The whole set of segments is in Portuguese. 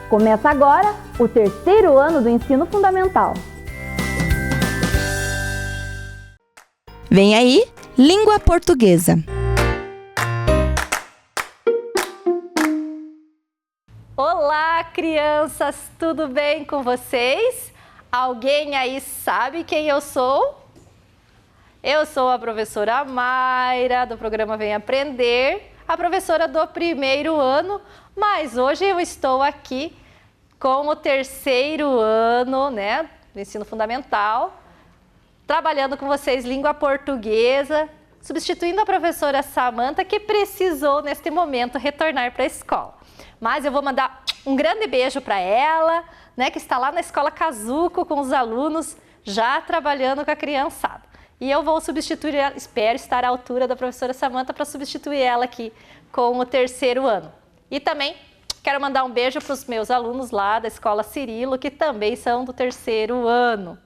Começa agora o terceiro ano do ensino fundamental. Vem aí, língua portuguesa. Olá, crianças! Tudo bem com vocês? Alguém aí sabe quem eu sou? Eu sou a professora Mayra, do programa Vem Aprender, a professora do primeiro ano, mas hoje eu estou aqui com o terceiro ano, do ensino fundamental, trabalhando com vocês língua portuguesa, substituindo a professora Samantha, que precisou neste momento retornar para a escola. Mas eu vou mandar um grande beijo para ela, que está lá na Escola Casuco com os alunos, já trabalhando com a criançada. E eu vou substituir ela, espero estar à altura da professora Samantha para substituir ela aqui com o terceiro ano. E também quero mandar um beijo para os meus alunos lá da Escola Cirilo, que também são do terceiro ano.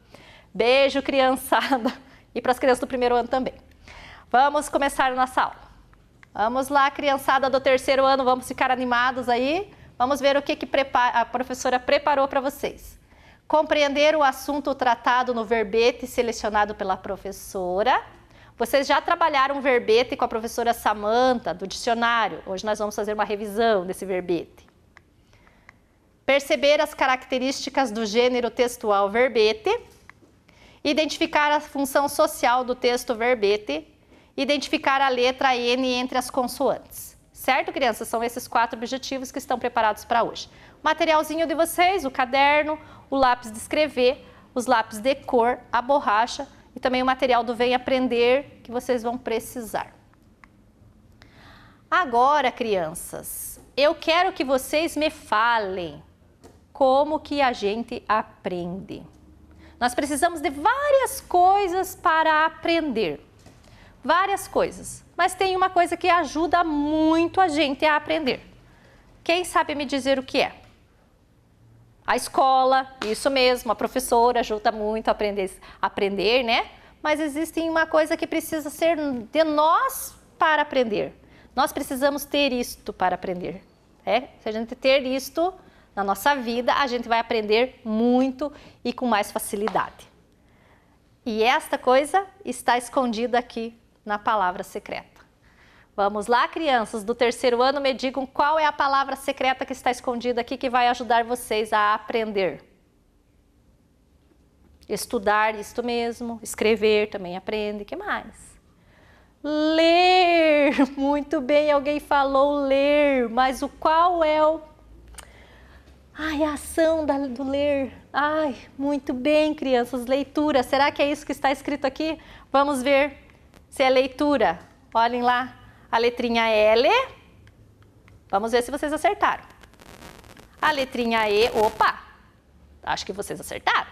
Beijo, criançada, e para as crianças do primeiro ano também. Vamos começar a nossa aula. Vamos lá, criançada do terceiro ano, vamos ficar animados aí? Vamos ver o que a professora preparou para vocês. Compreender o assunto tratado no verbete selecionado pela professora. Vocês já trabalharam um verbete com a professora Samantha, do dicionário. Hoje nós vamos fazer uma revisão desse verbete. Perceber as características do gênero textual verbete. Identificar a função social do texto verbete. Identificar a letra N entre as consoantes. Certo, crianças? São esses 4 objetivos que estão preparados para hoje. O materialzinho de vocês, o caderno, o lápis de escrever, os lápis de cor, a borracha e também o material do Vem Aprender que vocês vão precisar. Agora, crianças, eu quero que vocês me falem como que a gente aprende. Nós precisamos de várias coisas para aprender. Várias coisas, mas tem uma coisa que ajuda muito a gente a aprender. Quem sabe me dizer o que é? A escola, isso mesmo, a professora ajuda muito a aprender, né? Mas existe uma coisa que precisa ser de nós para aprender. Nós precisamos ter isto para aprender. Se a gente ter isto na nossa vida, a gente vai aprender muito e com mais facilidade. E esta coisa está escondida aqui na palavra secreta. Vamos lá, crianças do terceiro ano, me digam qual é a palavra secreta que está escondida aqui que vai ajudar vocês a aprender. Estudar, isto mesmo. Escrever, também aprende. O que mais? Ler! Muito bem, alguém falou ler, mas qual é a ação do ler. Muito bem, crianças, leitura. Será que é isso que está escrito aqui? Vamos ver se é leitura. Olhem lá, a letrinha L. Vamos ver se vocês acertaram. A letrinha E, opa, acho que vocês acertaram.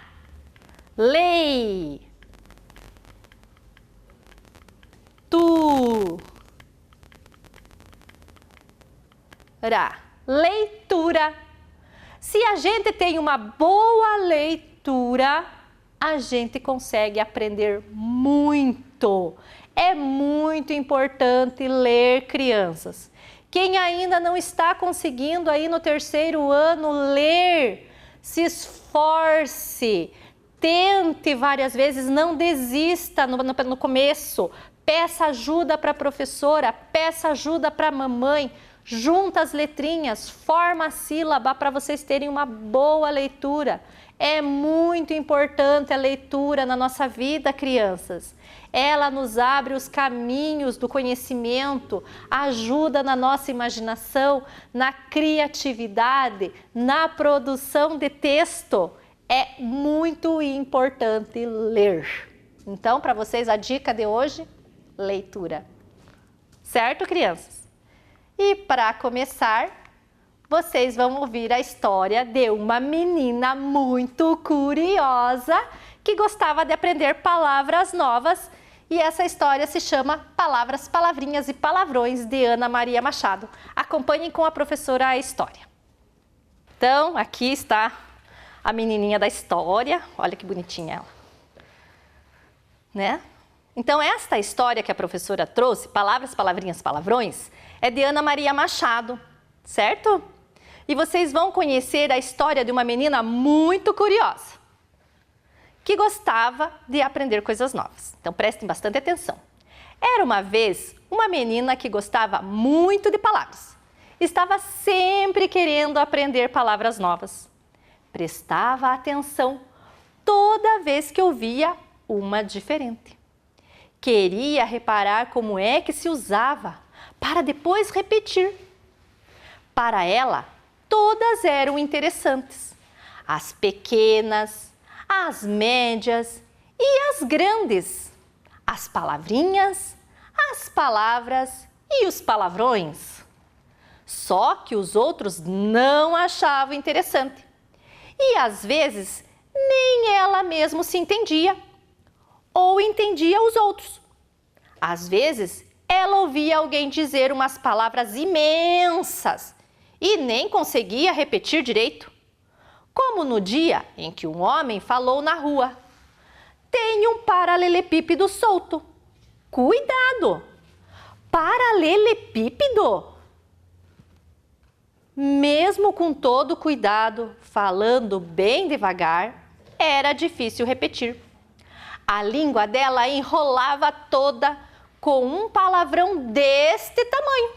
Lei. Leitura. Se a gente tem uma boa leitura, a gente consegue aprender muito. É muito importante ler, crianças. Quem ainda não está conseguindo aí no terceiro ano ler, se esforce, tente várias vezes, não desista no começo. Peça ajuda para a professora, peça ajuda para a mamãe, junta as letrinhas, forma a sílaba para vocês terem uma boa leitura. É muito importante a leitura na nossa vida, crianças. Ela nos abre os caminhos do conhecimento, ajuda na nossa imaginação, na criatividade, na produção de texto. É muito importante ler. Então, para vocês, a dica de hoje, leitura. Certo, crianças? E para começar, vocês vão ouvir a história de uma menina muito curiosa que gostava de aprender palavras novas. E essa história se chama Palavras, Palavrinhas e Palavrões, de Ana Maria Machado. Acompanhem com a professora a história. Então, aqui está a menininha da história. Olha que bonitinha ela. Então, esta história que a professora trouxe, Palavras, Palavrinhas, Palavrões, é de Ana Maria Machado, certo? e vocês vão conhecer a história de uma menina muito curiosa, que gostava de aprender coisas novas. Então prestem bastante atenção. Era uma vez uma menina que gostava muito de palavras. Estava sempre querendo aprender palavras novas. Prestava atenção toda vez que ouvia uma diferente. Queria reparar como é que se usava, para depois repetir. Para ela, todas eram interessantes. As pequenas, as médias e as grandes. As palavrinhas, as palavras e os palavrões. Só que os outros não achavam interessante. E às vezes nem ela mesma se entendia ou entendia os outros. Às vezes ela ouvia alguém dizer umas palavras imensas e nem conseguia repetir direito. Como no dia em que um homem falou na rua: "Tem um paralelepípedo solto. Cuidado! Paralelepípedo?" Mesmo com todo cuidado, falando bem devagar, era difícil repetir. A língua dela enrolava toda com um palavrão deste tamanho.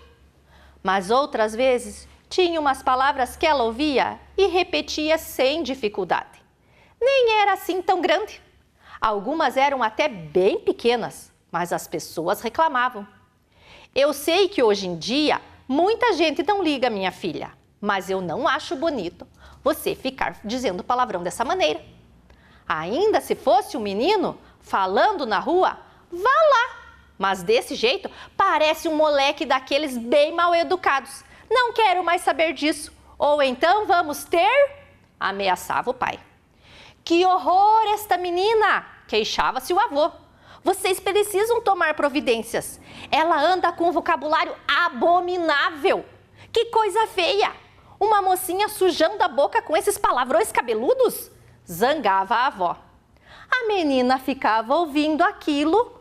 Mas outras vezes tinha umas palavras que ela ouvia e repetia sem dificuldade. Nem era assim tão grande. Algumas eram até bem pequenas, mas as pessoas reclamavam. Eu sei que hoje em dia muita gente não liga, minha filha, mas eu não acho bonito você ficar dizendo palavrão dessa maneira. Ainda se fosse um menino falando na rua, vá lá. Mas desse jeito parece um moleque daqueles bem mal educados. Não quero mais saber disso. Ou então vamos ter... ameaçava o pai. Que horror esta menina! Queixava-se o avô. Vocês precisam tomar providências. Ela anda com um vocabulário abominável. Que coisa feia! Uma mocinha sujando a boca com esses palavrões cabeludos? Zangava a avó. A menina ficava ouvindo aquilo,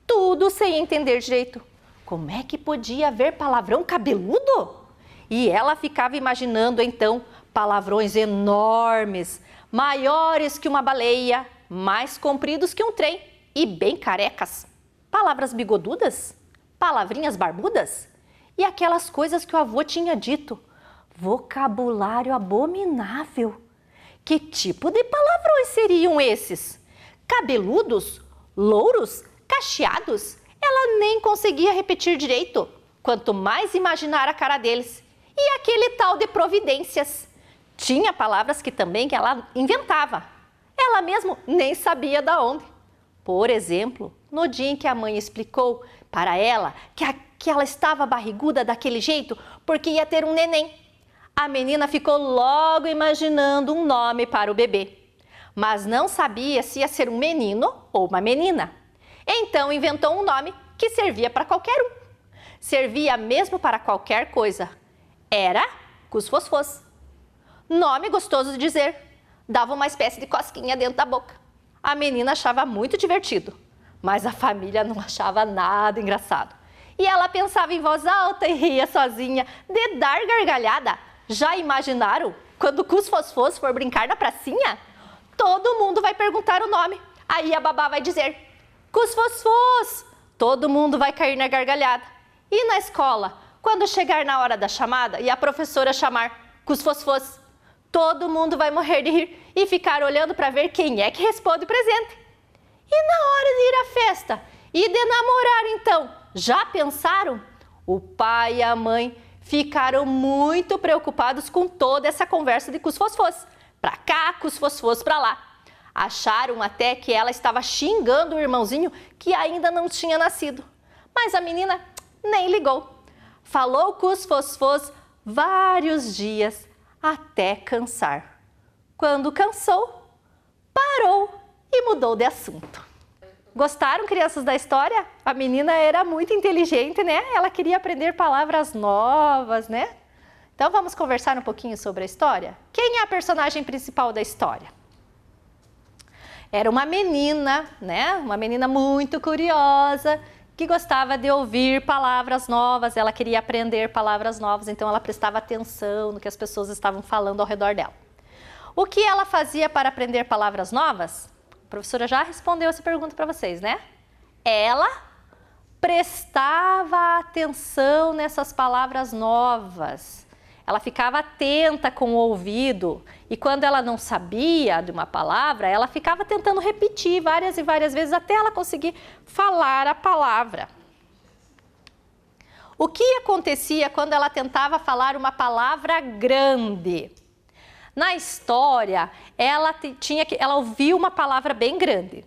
tudo sem entender direito. Como é que podia haver palavrão cabeludo? E ela ficava imaginando então palavrões enormes, maiores que uma baleia, mais compridos que um trem e bem carecas. Palavras bigodudas, palavrinhas barbudas e aquelas coisas que o avô tinha dito. Vocabulário abominável. Que tipo de palavrões seriam esses? Cabeludos? Louros? Cacheados? Ela nem conseguia repetir direito, quanto mais imaginar a cara deles. E aquele tal de providências. Tinha palavras que também ela inventava. Ela mesmo nem sabia de onde. Por exemplo, no dia em que a mãe explicou para ela que ela estava barriguda daquele jeito porque ia ter um neném. A menina ficou logo imaginando um nome para o bebê, mas não sabia se ia ser um menino ou uma menina. Então inventou um nome que servia para qualquer um. Servia mesmo para qualquer coisa. Era Cusfosfos. Nome gostoso de dizer. Dava uma espécie de cosquinha dentro da boca. A menina achava muito divertido, mas a família não achava nada engraçado. E ela pensava em voz alta e ria sozinha, de dar gargalhada. Já imaginaram quando o Cusfosfos for brincar na pracinha? Todo mundo vai perguntar o nome. Aí a babá vai dizer, Cusfosfos! Todo mundo vai cair na gargalhada. E na escola, quando chegar na hora da chamada e a professora chamar Cusfosfos, todo mundo vai morrer de rir e ficar olhando para ver quem é que responde o presente. E na hora de ir à festa e de namorar então, já pensaram? O pai e a mãe ficaram muito preocupados com toda essa conversa de Cusfosfos. Pra cá, Cusfosfos pra lá. Acharam até que ela estava xingando o irmãozinho que ainda não tinha nascido. Mas a menina nem ligou. Falou Cusfosfos vários dias até cansar. Quando cansou, parou e mudou de assunto. Gostaram, crianças, da história? A menina era muito inteligente, né? Ela queria aprender palavras novas, né? Então vamos conversar um pouquinho sobre a história? Quem é a personagem principal da história? Era uma menina, né? Uma menina muito curiosa que gostava de ouvir palavras novas, ela queria aprender palavras novas, então ela prestava atenção no que as pessoas estavam falando ao redor dela. O que ela fazia para aprender palavras novas? A professora já respondeu essa pergunta para vocês, né? Ela prestava atenção nessas palavras novas. Ela ficava atenta com o ouvido e quando ela não sabia de uma palavra, ela ficava tentando repetir várias e várias vezes até ela conseguir falar a palavra. O que acontecia quando ela tentava falar uma palavra grande? Na história, ela ouviu uma palavra bem grande,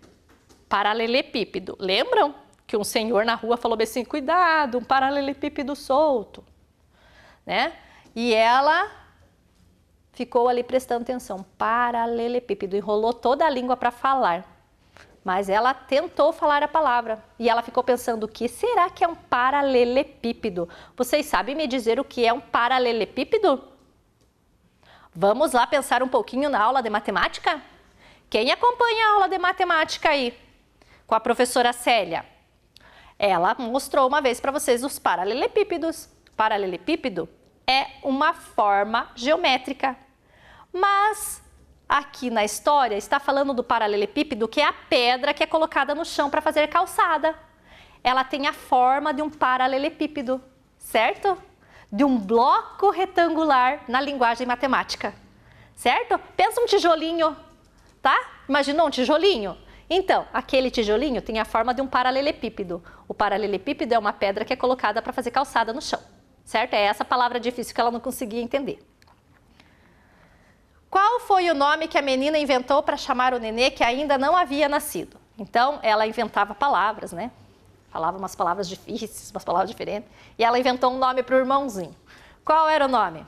paralelepípedo. Lembram que um senhor na rua falou assim, cuidado, um paralelepípedo solto, né? E ela ficou ali prestando atenção, paralelepípedo, enrolou toda a língua para falar. Mas ela tentou falar a palavra e ela ficou pensando, o que será que é um paralelepípedo? Vocês sabem me dizer o que é um paralelepípedo? Vamos lá pensar um pouquinho na aula de matemática? Quem acompanha a aula de matemática aí? Com a professora Célia. Ela mostrou uma vez para vocês os paralelepípedos. Paralelepípedo é uma forma geométrica. Mas aqui na história está falando do paralelepípedo, que é a pedra que é colocada no chão para fazer calçada. Ela tem a forma de um paralelepípedo, certo? De um bloco retangular na linguagem matemática, certo? Pensa um tijolinho, tá? Imaginou um tijolinho? Então, aquele tijolinho tem a forma de um paralelepípedo. O paralelepípedo é uma pedra que é colocada para fazer calçada no chão. Certo? É essa palavra difícil que ela não conseguia entender. Qual foi o nome que a menina inventou para chamar o nenê que ainda não havia nascido? Então, ela inventava palavras, né? Falava umas palavras difíceis, umas palavras diferentes. E ela inventou um nome para o irmãozinho. Qual era o nome?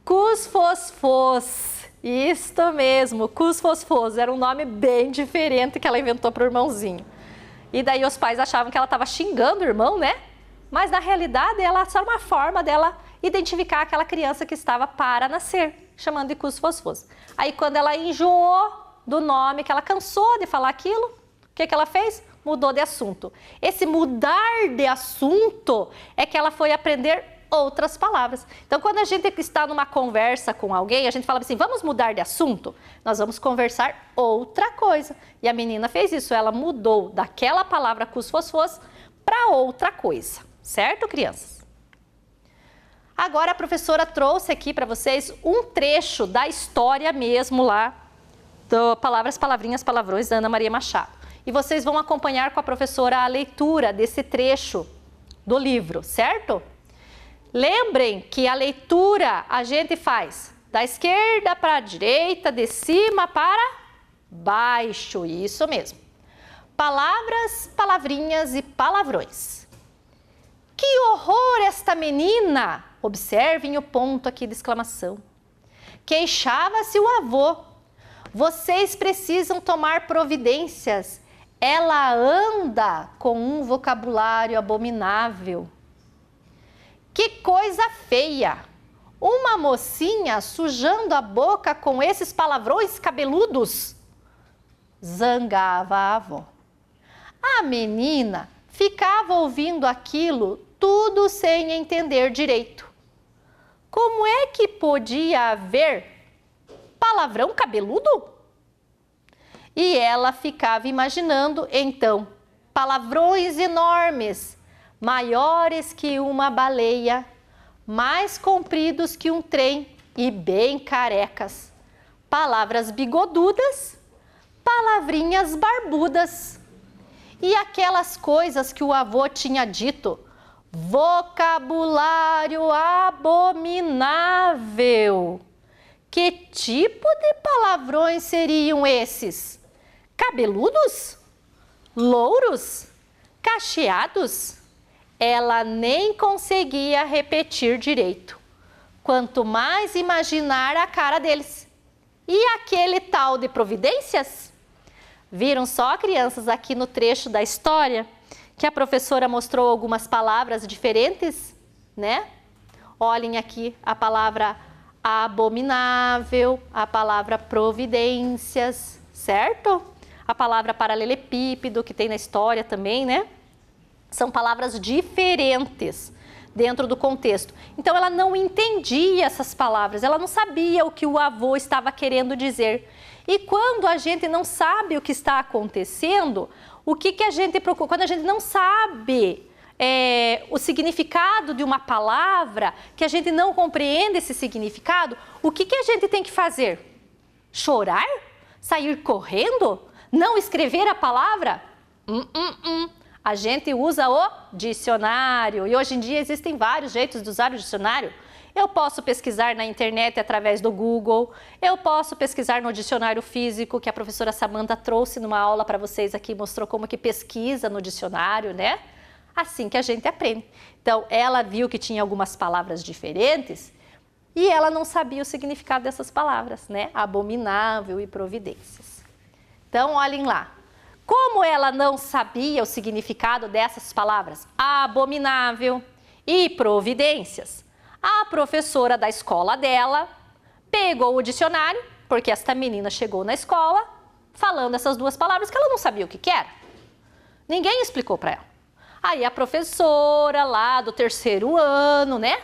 Cusfosfos. Isto mesmo, Cusfosfos. Era um nome bem diferente que ela inventou para o irmãozinho. E daí os pais achavam que ela estava xingando o irmão, né? Mas na realidade ela só uma forma dela identificar aquela criança que estava para nascer, chamando de Cusfosfos. Aí quando ela enjoou do nome, que ela cansou de falar aquilo, o que ela fez? Mudou de assunto. Esse mudar de assunto é que ela foi aprender outras palavras. Então quando a gente está numa conversa com alguém, a gente fala assim, vamos mudar de assunto? Nós vamos conversar outra coisa. E a menina fez isso, ela mudou daquela palavra Cusfosfos para outra coisa. Certo, crianças? Agora a professora trouxe aqui para vocês um trecho da história mesmo lá do Palavras, Palavrinhas, Palavrões da Ana Maria Machado. E vocês vão acompanhar com a professora a leitura desse trecho do livro, certo? Lembrem que a leitura a gente faz da esquerda para a direita, de cima para baixo, isso mesmo. Palavras, palavrinhas e palavrões. Que horror esta menina! Observem o ponto aqui de exclamação. Queixava-se o avô. Vocês precisam tomar providências. Ela anda com um vocabulário abominável. Que coisa feia! Uma mocinha sujando a boca com esses palavrões cabeludos. Zangava a avó. A menina ficava ouvindo aquilo tudo sem entender direito. Como é que podia haver palavrão cabeludo? E ela ficava imaginando, então, palavrões enormes, maiores que uma baleia, mais compridos que um trem e bem carecas. Palavras bigodudas, palavrinhas barbudas. E aquelas coisas que o avô tinha dito, vocabulário abominável. Que tipo de palavrões seriam esses? Cabeludos? Louros? Cacheados? Ela nem conseguia repetir direito. Quanto mais imaginar a cara deles. E aquele tal de providências? Viram só, crianças, aqui no trecho da história, que a professora mostrou algumas palavras diferentes, né? Olhem aqui a palavra abominável, a palavra providências, certo? A palavra paralelepípedo, que tem na história também, né? São palavras diferentes dentro do contexto. Então, ela não entendia essas palavras, ela não sabia o que o avô estava querendo dizer. E quando a gente não sabe o que está acontecendo, o que a gente procura? Quando a gente não sabe o significado de uma palavra, que a gente não compreende esse significado, o que a gente tem que fazer? Chorar? Sair correndo? Não escrever a palavra? A gente usa o dicionário e hoje em dia existem vários jeitos de usar o dicionário. Eu posso pesquisar na internet através do Google, eu posso pesquisar no dicionário físico que a professora Samanta trouxe numa aula para vocês aqui, mostrou como que pesquisa no dicionário, né? Assim que a gente aprende. Então, ela viu que tinha algumas palavras diferentes e ela não sabia o significado dessas palavras, né? Abominável e providências. Então, olhem lá. Como ela não sabia o significado dessas palavras, abominável e providências, a professora da escola dela pegou o dicionário, porque esta menina chegou na escola falando essas duas palavras que ela não sabia o que era. Ninguém explicou para ela. Aí a professora lá do 3º ano, né,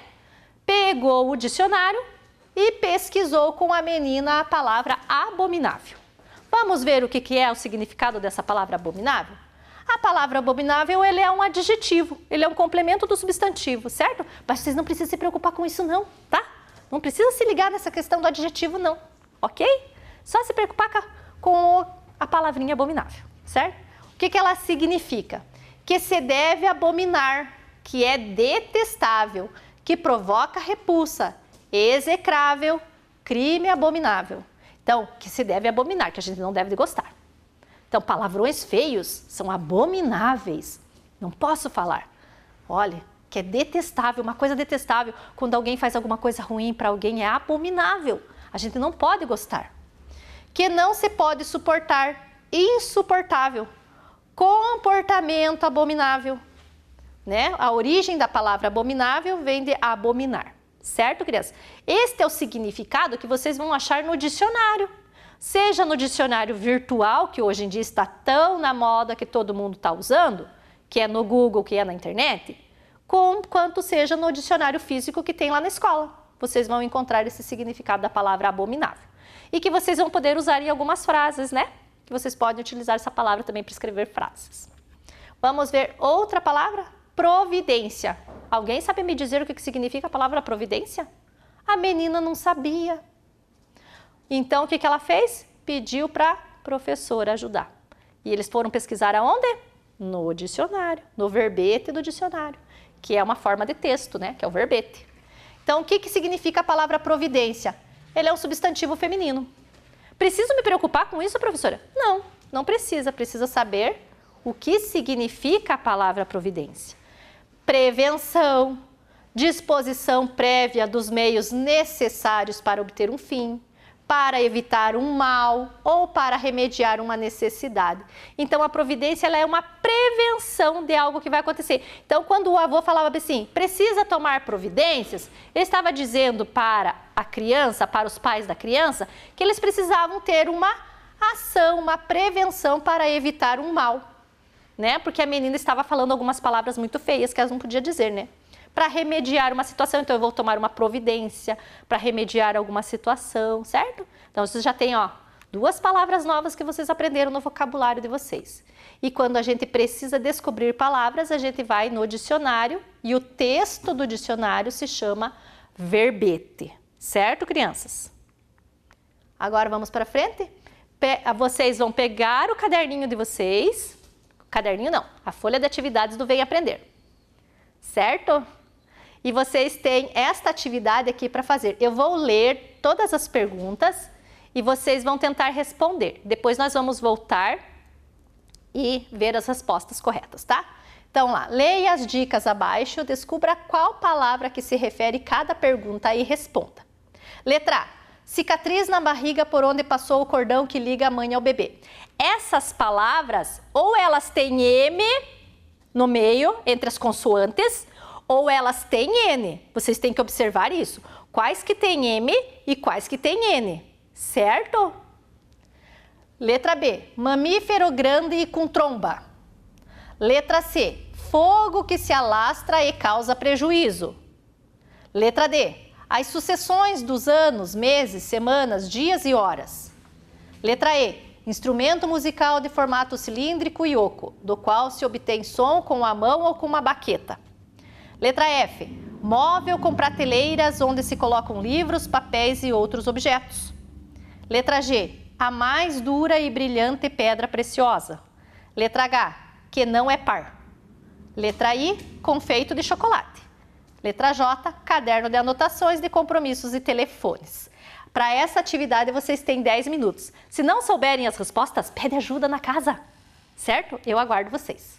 pegou o dicionário e pesquisou com a menina a palavra abominável. Vamos ver o que é o significado dessa palavra abominável? A palavra abominável, ele é um adjetivo, ele é um complemento do substantivo, certo? Mas vocês não precisam se preocupar com isso não, tá? Não precisa se ligar nessa questão do adjetivo não, ok? Só se preocupar com a palavrinha abominável, certo? O que ela significa? Que se deve abominar, que é detestável, que provoca repulsa, execrável, crime abominável. Então, que se deve abominar, que a gente não deve gostar. Então, palavrões feios são abomináveis. Não posso falar. Olha, que é detestável, uma coisa detestável. Quando alguém faz alguma coisa ruim para alguém, é abominável. A gente não pode gostar. Que não se pode suportar, insuportável. Comportamento abominável. Né? A origem da palavra abominável vem de abominar. Certo, crianças? Este é o significado que vocês vão achar no dicionário. Seja no dicionário virtual, que hoje em dia está tão na moda que todo mundo está usando, que é no Google, que é na internet, quanto seja no dicionário físico que tem lá na escola. Vocês vão encontrar esse significado da palavra abominável. E que vocês vão poder usar em algumas frases, né? Que vocês podem utilizar essa palavra também para escrever frases. Vamos ver outra palavra? Providência. Alguém sabe me dizer o que significa a palavra providência? A menina não sabia. Então, o que ela fez? Pediu para a professora ajudar. E eles foram pesquisar aonde? No dicionário, no verbete do dicionário, que é uma forma de texto, né? Que é o verbete. Então, o que significa a palavra providência? Ele é um substantivo feminino. Preciso me preocupar com isso, professora? Não, não precisa. Precisa saber o que significa a palavra providência. Prevenção, disposição prévia dos meios necessários para obter um fim, para evitar um mal ou para remediar uma necessidade. Então, a providência ela é uma prevenção de algo que vai acontecer. Então, quando o avô falava assim, precisa tomar providências, ele estava dizendo para a criança, para os pais da criança, que eles precisavam ter uma ação, uma prevenção para evitar um mal. Né? Porque a menina estava falando algumas palavras muito feias que ela não podia dizer, né? Para remediar uma situação, então eu vou tomar uma providência para remediar alguma situação, certo? Então vocês já têm, ó, 2 palavras novas que vocês aprenderam no vocabulário de vocês. E quando a gente precisa descobrir palavras, a gente vai no dicionário e o texto do dicionário se chama verbete, certo, crianças? Agora vamos para frente? Vocês vão pegar o caderninho de vocês. Caderninho não, a folha de atividades do Vem Aprender, certo? E vocês têm esta atividade aqui para fazer. Eu vou ler todas as perguntas e vocês vão tentar responder. Depois nós vamos voltar e ver as respostas corretas, tá? Então lá, leia as dicas abaixo, descubra qual palavra que se refere cada pergunta e responda. Letra A. Cicatriz na barriga por onde passou o cordão que liga a mãe ao bebê. Essas palavras, ou elas têm M no meio, entre as consoantes, ou elas têm N. Vocês têm que observar isso. Quais que têm M e quais que têm N, certo? Letra B. Mamífero grande e com tromba. Letra C. fogo que se alastra e causa prejuízo. Letra D. As sucessões dos anos, meses, semanas, dias e horas. Letra E. Instrumento musical de formato cilíndrico e oco, do qual se obtém som com a mão ou com uma baqueta. Letra F. Móvel com prateleiras onde se colocam livros, papéis e outros objetos. Letra G. A mais dura e brilhante pedra preciosa. Letra H. Que não é par. Letra I. Confeito de chocolate. Letra J. Caderno de anotações de compromissos e telefones. Para essa atividade vocês têm 10 minutos. Se não souberem as respostas, pede ajuda na casa, certo? Eu aguardo vocês.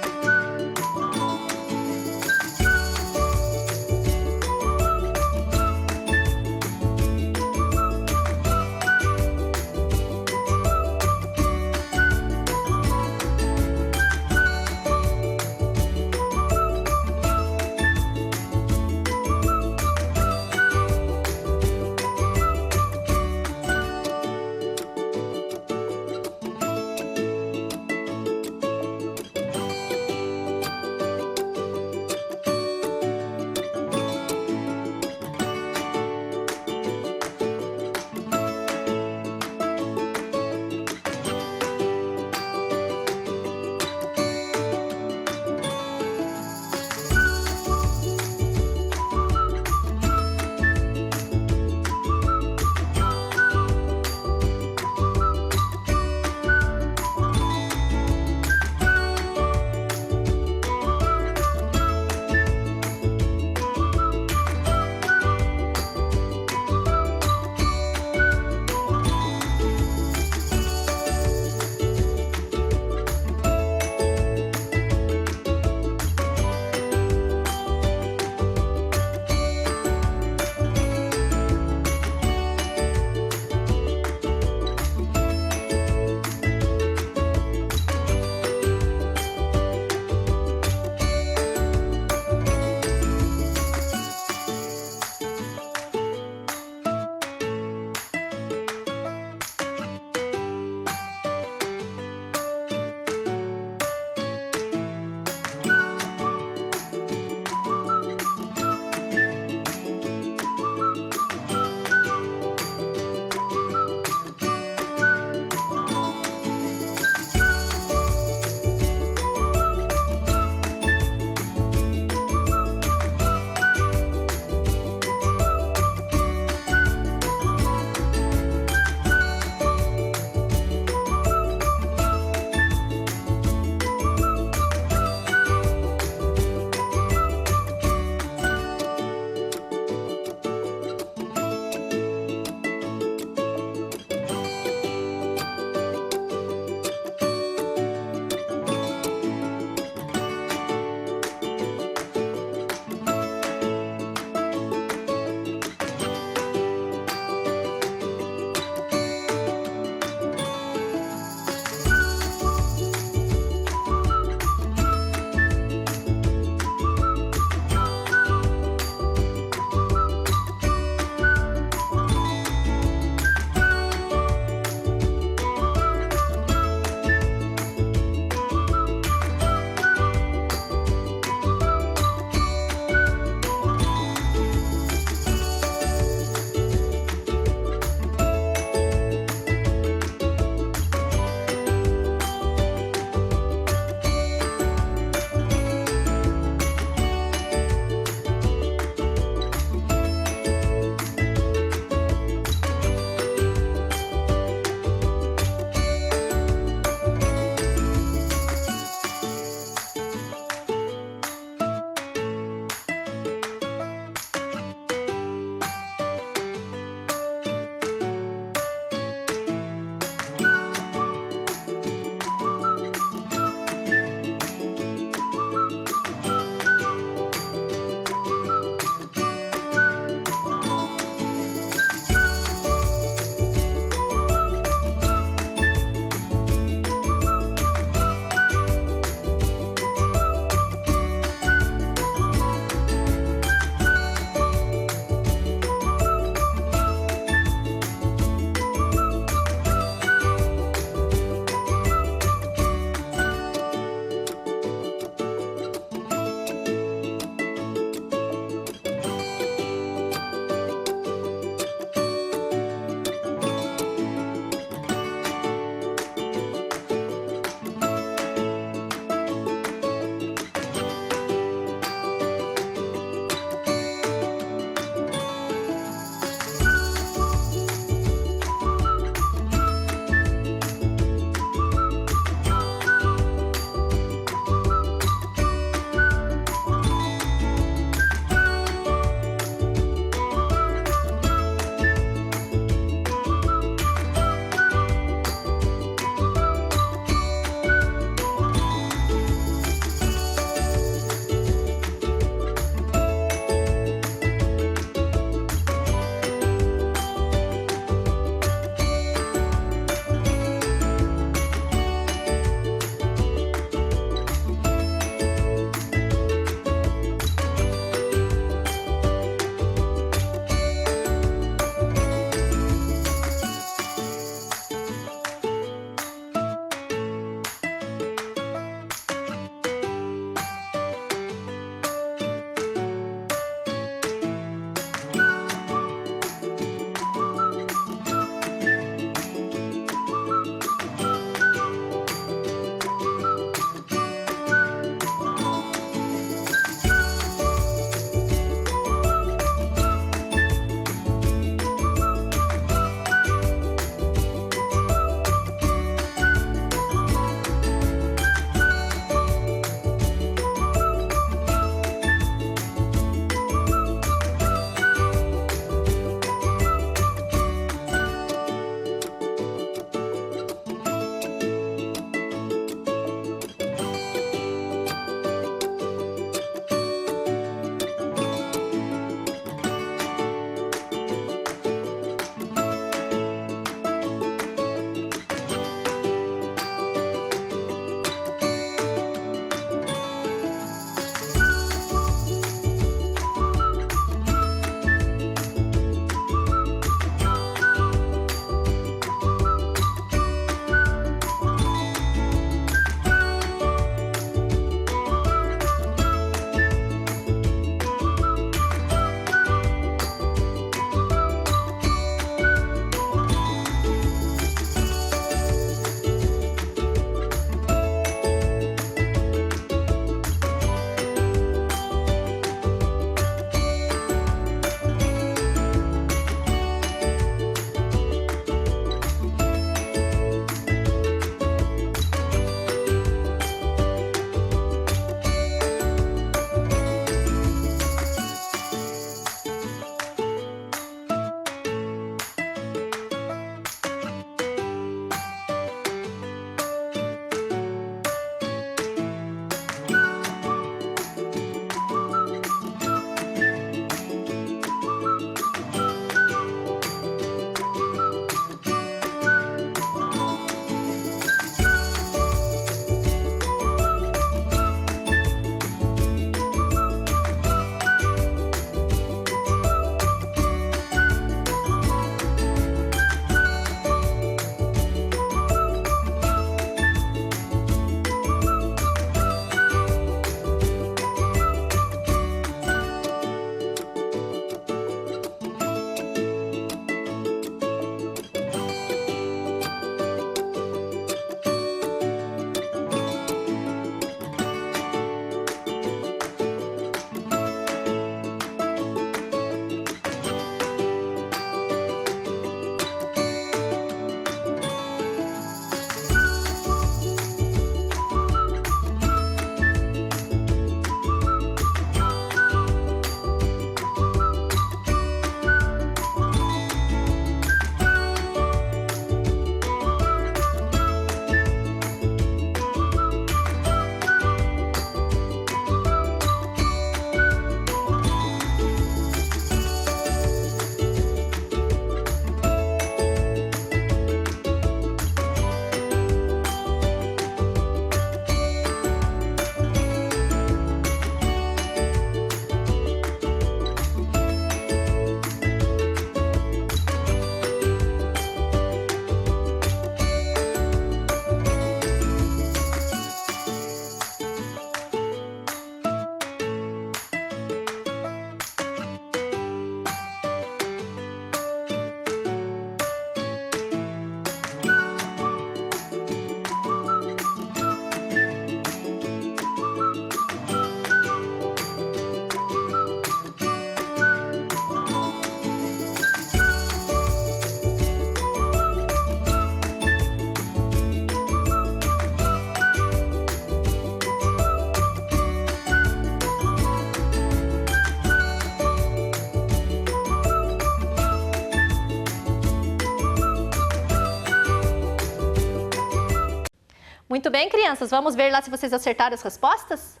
Muito bem, crianças, vamos ver lá se vocês acertaram as respostas?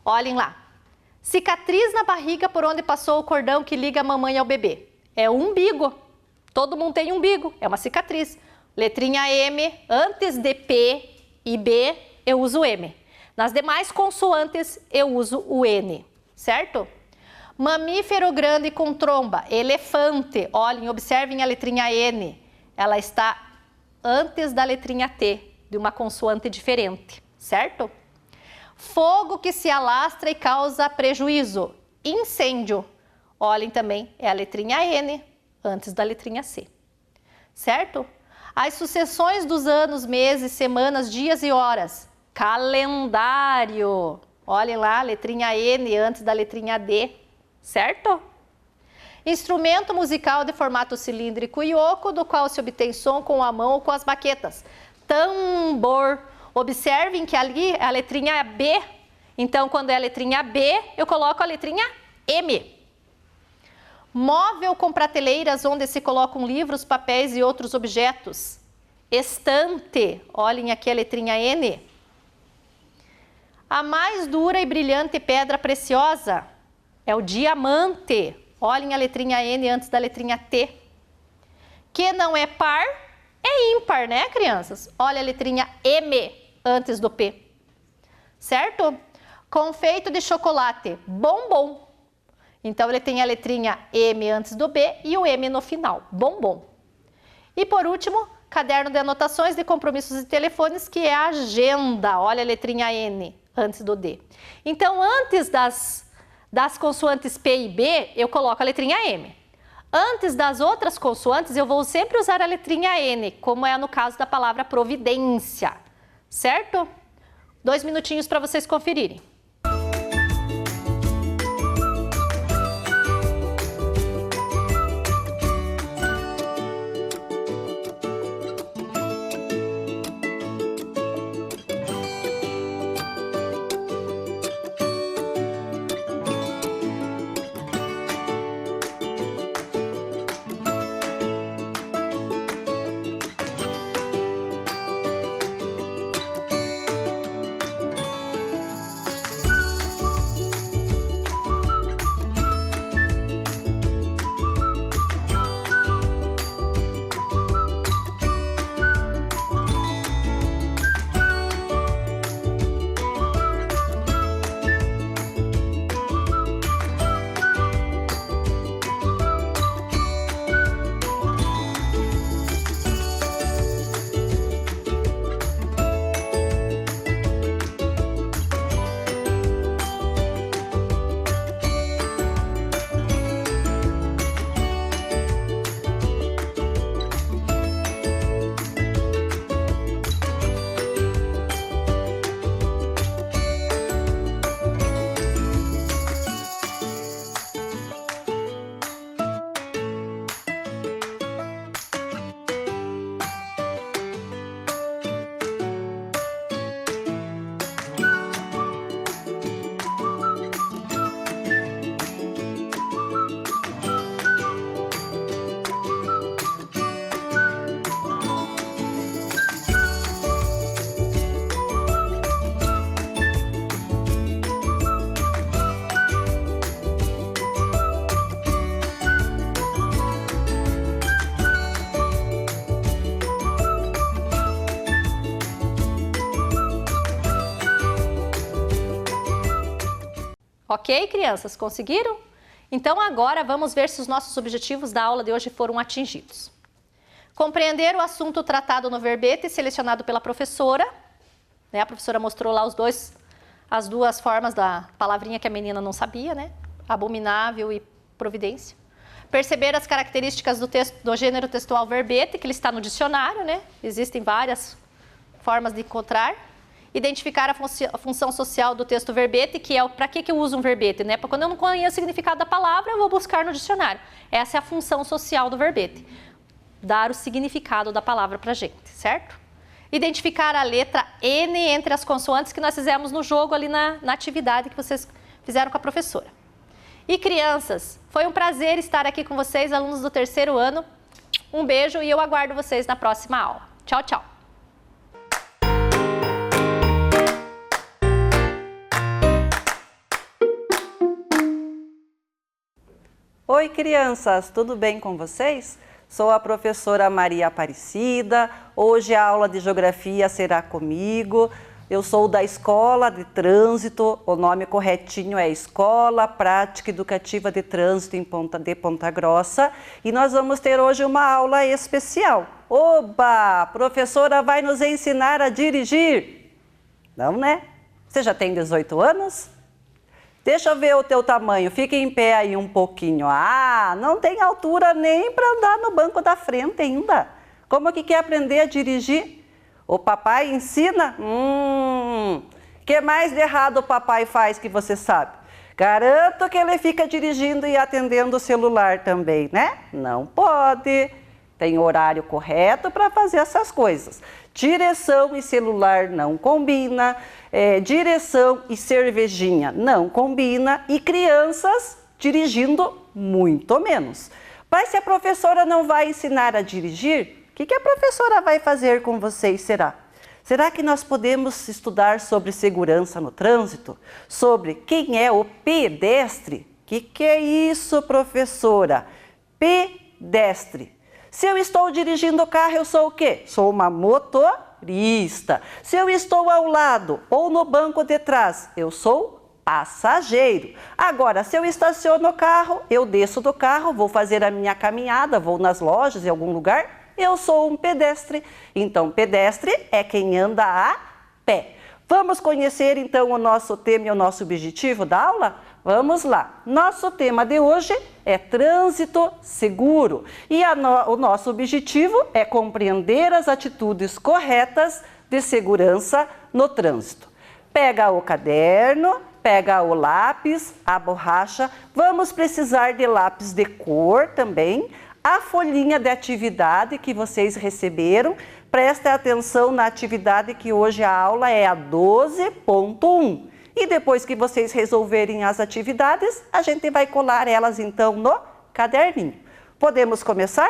Olhem lá. Cicatriz na barriga por onde passou o cordão que liga a mamãe ao bebê. É o umbigo. Todo mundo tem umbigo, é uma cicatriz. Letrinha M, antes de P e B, eu uso M. Nas demais consoantes, eu uso o N, certo? Mamífero grande com tromba, elefante. Olhem, observem a letrinha N. Ela está antes da letrinha T, de uma consoante diferente, certo? Fogo que se alastra e causa prejuízo. Incêndio. Olhem também, é a letrinha N, antes da letrinha C, certo? As sucessões dos anos, meses, semanas, dias e horas. Calendário. Olhem lá, letrinha N antes da letrinha D, certo? Instrumento musical de formato cilíndrico e oco, do qual se obtém som com a mão ou com as baquetas. Tambor. Observem que ali é a letrinha B. Então, quando é a letrinha B, eu coloco a letrinha M. Móvel com prateleiras onde se colocam livros, papéis e outros objetos. Estante. Olhem aqui a letrinha N. A mais dura e brilhante pedra preciosa é o diamante. Olhem a letrinha N antes da letrinha T. Que não é par, é ímpar, né, crianças? Olha a letrinha M antes do P. Certo? Confeito de chocolate, bombom. Então, ele tem a letrinha M antes do B e o M no final, bombom. E por último, caderno de anotações de compromissos e telefones, que é a agenda. Olha a letrinha N antes do D. Então, antes das consoantes P e B, eu coloco a letrinha M. Antes das outras consoantes, eu vou sempre usar a letrinha N, como é no caso da palavra providência, certo? 2 minutinhos para vocês conferirem. Ok, crianças? Conseguiram? Então agora vamos ver se os nossos objetivos da aula de hoje foram atingidos. Compreender o assunto tratado no verbete selecionado pela professora. A professora mostrou lá as duas formas da palavrinha que a menina não sabia, né? Abominável e providência. Perceber as características do gênero textual verbete, que ele está no dicionário, né? Existem várias formas de encontrar. Identificar a função social do texto verbete, que é para que eu uso um verbete, né? Para quando eu não conheço o significado da palavra, eu vou buscar no dicionário. Essa é a função social do verbete. Dar o significado da palavra para a gente, certo? Identificar a letra N entre as consoantes que nós fizemos no jogo ali na atividade que vocês fizeram com a professora. E crianças, foi um prazer estar aqui com vocês, alunos do 3º ano. Um beijo e eu aguardo vocês na próxima aula. Tchau, tchau! Oi, crianças, tudo bem com vocês? Sou a professora Maria Aparecida. Hoje a aula de Geografia será comigo. Eu sou da Escola de Trânsito, o nome corretinho é Escola Prática Educativa de Trânsito de Ponta Grossa. E nós vamos ter hoje uma aula especial. Oba! A professora vai nos ensinar a dirigir. Não, né? Você já tem 18 anos? Deixa eu ver o teu tamanho, fica em pé aí um pouquinho. Ah, não tem altura nem para andar no banco da frente ainda. Como que quer aprender a dirigir? O papai ensina? Que mais de errado o papai faz que você sabe? Garanto que ele fica dirigindo e atendendo o celular também, né? Não pode. Tem horário correto para fazer essas coisas. Direção e celular não combina, direção e cervejinha não combina e crianças dirigindo muito menos. Mas se a professora não vai ensinar a dirigir, o que a professora vai fazer com vocês, será? Será que nós podemos estudar sobre segurança no trânsito? Sobre quem é o pedestre? O que é isso, professora? Pedestre. Se eu estou dirigindo o carro, eu sou o quê? Sou uma motorista. Se eu estou ao lado ou no banco de trás, eu sou passageiro. Agora, se eu estaciono o carro, eu desço do carro, vou fazer a minha caminhada, vou nas lojas, em algum lugar, eu sou um pedestre. Então, pedestre é quem anda a pé. Vamos conhecer então o nosso tema e o nosso objetivo da aula? Vamos lá! Nosso tema de hoje é trânsito seguro e o nosso objetivo é compreender as atitudes corretas de segurança no trânsito. Pega o caderno, pega o lápis, a borracha, vamos precisar de lápis de cor também, a folhinha de atividade que vocês receberam. Prestem atenção na atividade que hoje a aula é a 12.1. E depois que vocês resolverem as atividades, a gente vai colar elas então no caderninho. Podemos começar?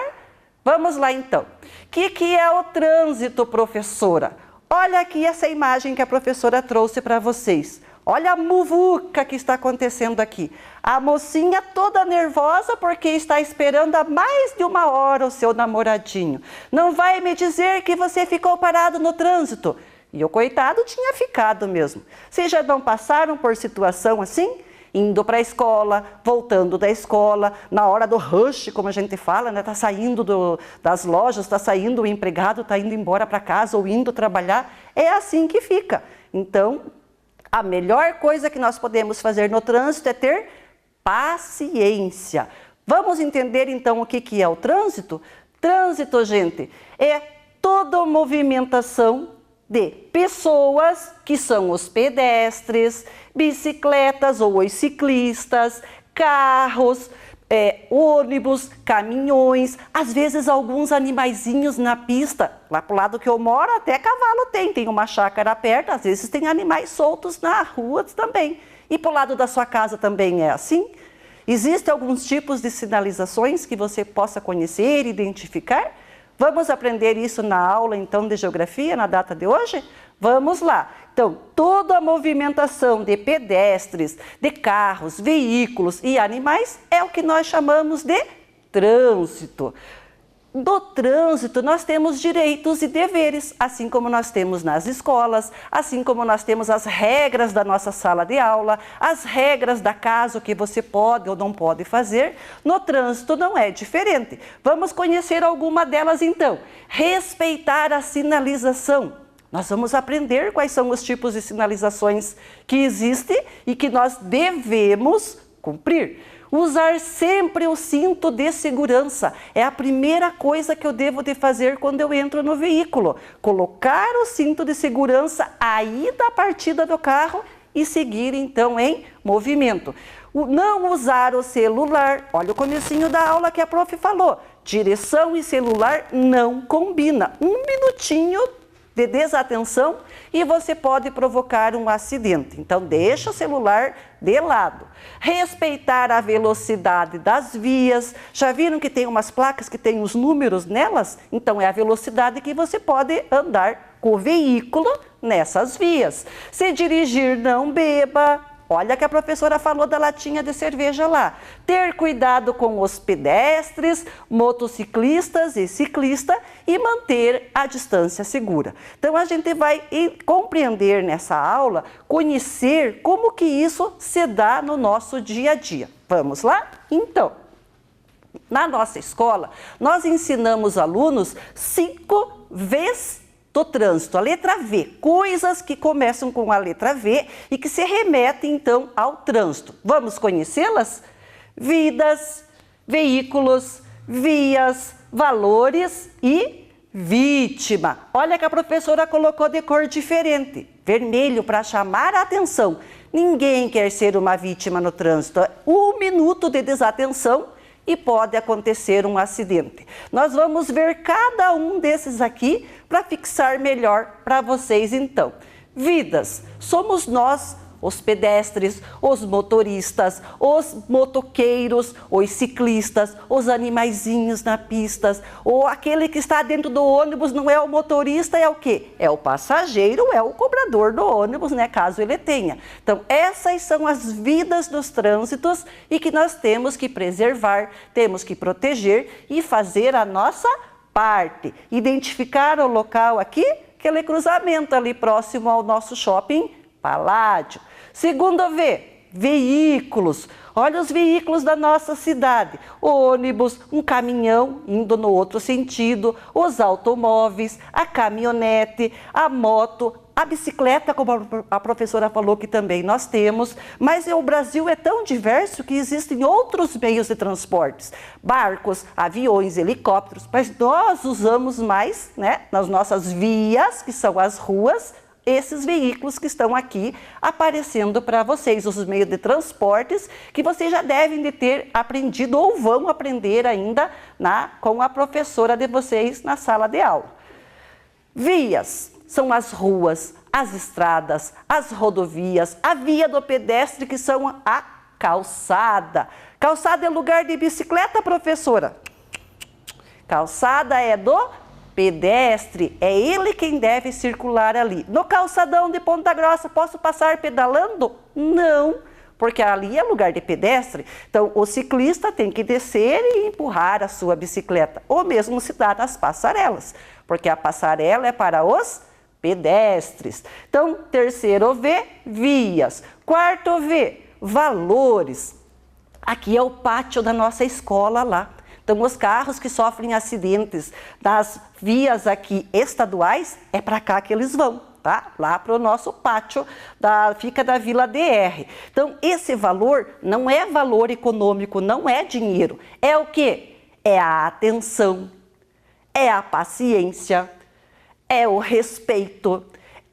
Vamos lá então. O que é o trânsito, professora? Olha aqui essa imagem que a professora trouxe para vocês. Olha a muvuca que está acontecendo aqui. A mocinha toda nervosa porque está esperando há mais de 1 hora o seu namoradinho. Não vai me dizer que você ficou parado no trânsito. E o coitado tinha ficado mesmo. Vocês já não passaram por situação assim? Indo para a escola, voltando da escola, na hora do rush, como a gente fala, né? Tá saindo das lojas, tá saindo o empregado, tá indo embora para casa ou indo trabalhar. É assim que fica. Então, a melhor coisa que nós podemos fazer no trânsito é ter paciência. Vamos entender então o que é o trânsito? Trânsito, gente, é toda movimentação de pessoas que são os pedestres, bicicletas ou os ciclistas, carros, ônibus, caminhões, às vezes alguns animaizinhos na pista. Lá pro lado que eu moro até cavalo tem uma chácara perto, às vezes tem animais soltos na rua também. E pro lado da sua casa também é assim? Existem alguns tipos de sinalizações que você possa conhecer e identificar? Vamos aprender isso na aula, então, de Geografia, na data de hoje? Vamos lá! Então, toda a movimentação de pedestres, de carros, veículos e animais é o que nós chamamos de trânsito. No trânsito, nós temos direitos e deveres, assim como nós temos nas escolas, assim como nós temos as regras da nossa sala de aula, as regras da casa, o que você pode ou não pode fazer. No trânsito não é diferente. Vamos conhecer alguma delas então. Respeitar a sinalização. Nós vamos aprender quais são os tipos de sinalizações que existem e que nós devemos cumprir. Usar sempre o cinto de segurança. É a primeira coisa que eu devo de fazer quando eu entro no veículo. Colocar o cinto de segurança aí da partida do carro e seguir então em movimento. Não usar o celular. Olha o comecinho da aula que a prof falou. Direção e celular não combina. 1 minutinho de desatenção e você pode provocar um acidente. Então, deixa o celular de lado. Respeitar a velocidade das vias. Já viram que tem umas placas que tem os números nelas? Então, é a velocidade que você pode andar com o veículo nessas vias. Se dirigir, não beba. Olha que a professora falou da latinha de cerveja lá. Ter cuidado com os pedestres, motociclistas e ciclistas e manter a distância segura. Então a gente vai compreender nessa aula, conhecer como que isso se dá no nosso dia a dia. Vamos lá? Então, na nossa escola, nós ensinamos alunos 5 Vs do trânsito, a letra V, coisas que começam com a letra V e que se remetem então ao trânsito. Vamos conhecê-las? Vidas, veículos, vias, valores e vítima. Olha que a professora colocou de cor diferente, vermelho, para chamar a atenção. Ninguém quer ser uma vítima no trânsito. 1 minuto de desatenção e pode acontecer um acidente. Nós vamos ver cada um desses aqui para fixar melhor para vocês então. Vidas, somos nós, os pedestres, os motoristas, os motoqueiros, os ciclistas, os animaizinhos na pista, ou aquele que está dentro do ônibus não é o motorista, é o quê? É o passageiro, é o cobrador do ônibus, né, caso ele tenha. Então, essas são as vidas dos trânsitos e que nós temos que preservar, temos que proteger e fazer a nossa parte. Identificar o local aqui, aquele cruzamento ali próximo ao nosso shopping Paládio. Segundo V, veículos. Olha os veículos da nossa cidade. Ônibus, um caminhão indo no outro sentido, os automóveis, a caminhonete, a moto, a bicicleta, como a professora falou que também nós temos. Mas o Brasil é tão diverso que existem outros meios de transportes. Barcos, aviões, helicópteros. Mas nós usamos mais, né, nas nossas vias, que são as ruas, esses veículos que estão aqui aparecendo para vocês, os meios de transportes que vocês já devem de ter aprendido ou vão aprender ainda com a professora de vocês na sala de aula. Vias são as ruas, as estradas, as rodovias, a via do pedestre, que são a calçada. Calçada é lugar de bicicleta, professora? Calçada é do pedestre, é ele quem deve circular ali. No calçadão de Ponta Grossa, posso passar pedalando? Não, porque ali é lugar de pedestre. Então, o ciclista tem que descer e empurrar a sua bicicleta. Ou mesmo se dá nas passarelas, porque a passarela é para os pedestres. Então, terceiro V, vias. Quarto V, valores. Aqui é o pátio da nossa escola lá. Então, os carros que sofrem acidentes das vias aqui estaduais, é para cá que eles vão, tá? Lá para o nosso pátio, fica da Vila DR. Então, esse valor não é valor econômico, não é dinheiro. É o quê? É a atenção, é a paciência, é o respeito,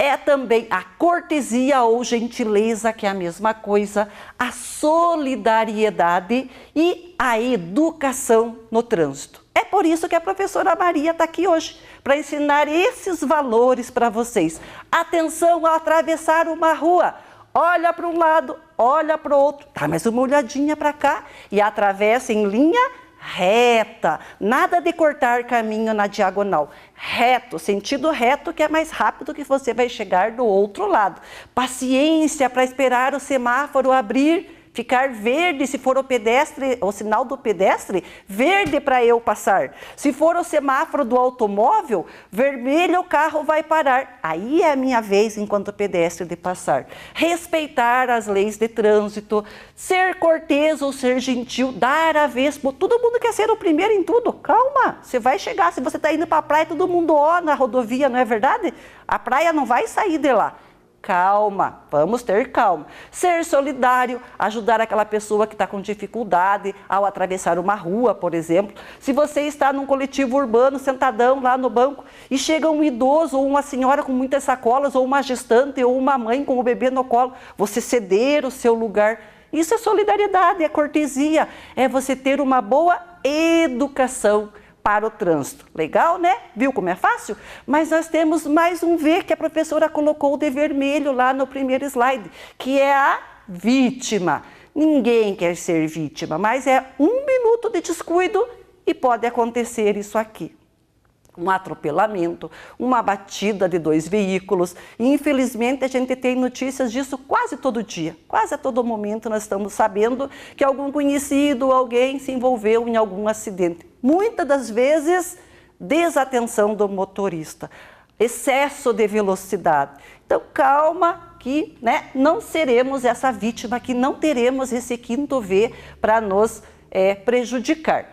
é também a cortesia ou gentileza, que é a mesma coisa, a solidariedade e a educação no trânsito. É por isso que a professora Maria está aqui hoje, para ensinar esses valores para vocês. Atenção ao atravessar uma rua. Olha para um lado, olha para o outro, dá mais uma olhadinha para cá e atravessa em linha reta, nada de cortar caminho na diagonal, reto, sentido reto, que é mais rápido que você vai chegar do outro lado. Paciência para esperar o semáforo abrir, ficar verde se for o pedestre, o sinal do pedestre, verde para eu passar. Se for o semáforo do automóvel, vermelho, o carro vai parar. Aí é a minha vez enquanto pedestre de passar. Respeitar as leis de trânsito, ser cortês ou ser gentil, dar a vez. Todo mundo quer ser o primeiro em tudo. Calma, você vai chegar. Se você está indo para a praia, todo mundo na rodovia, não é verdade? A praia não vai sair de lá. Calma, vamos ter calma. Ser solidário, ajudar aquela pessoa que está com dificuldade ao atravessar uma rua, por exemplo. Se você está num coletivo urbano, sentadão lá no banco, e chega um idoso ou uma senhora com muitas sacolas, ou uma gestante, ou uma mãe com o bebê no colo, você ceder o seu lugar. Isso é solidariedade, é cortesia, é você ter uma boa educação para o trânsito. Legal, né? Viu como é fácil? Mas nós temos mais um V que a professora colocou de vermelho lá no primeiro slide, que é a vítima. Ninguém quer ser vítima, mas é 1 minuto de descuido e pode acontecer isso aqui. um atropelamento, uma batida de 2 veículos. E, infelizmente, a gente tem notícias disso quase todo dia. Quase a todo momento nós estamos sabendo que algum conhecido, alguém se envolveu em algum acidente. Muitas das vezes, desatenção do motorista, excesso de velocidade. Então, calma que, não seremos essa vítima, que não teremos esse quinto V para nos prejudicar.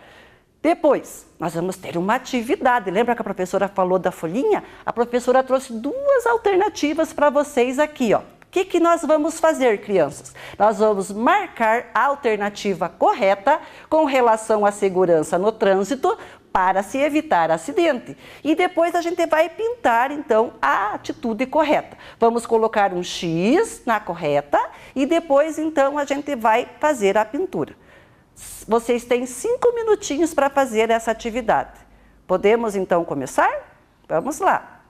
Depois, nós vamos ter uma atividade. Lembra que a professora falou da folhinha? A professora trouxe 2 alternativas para vocês aqui, ó. O que nós vamos fazer, crianças? Nós vamos marcar a alternativa correta com relação à segurança no trânsito para se evitar acidente. E depois a gente vai pintar, então, a atitude correta. Vamos colocar um X na correta e depois, então, a gente vai fazer a pintura. Vocês têm 5 minutinhos para fazer essa atividade. Podemos então começar? Vamos lá!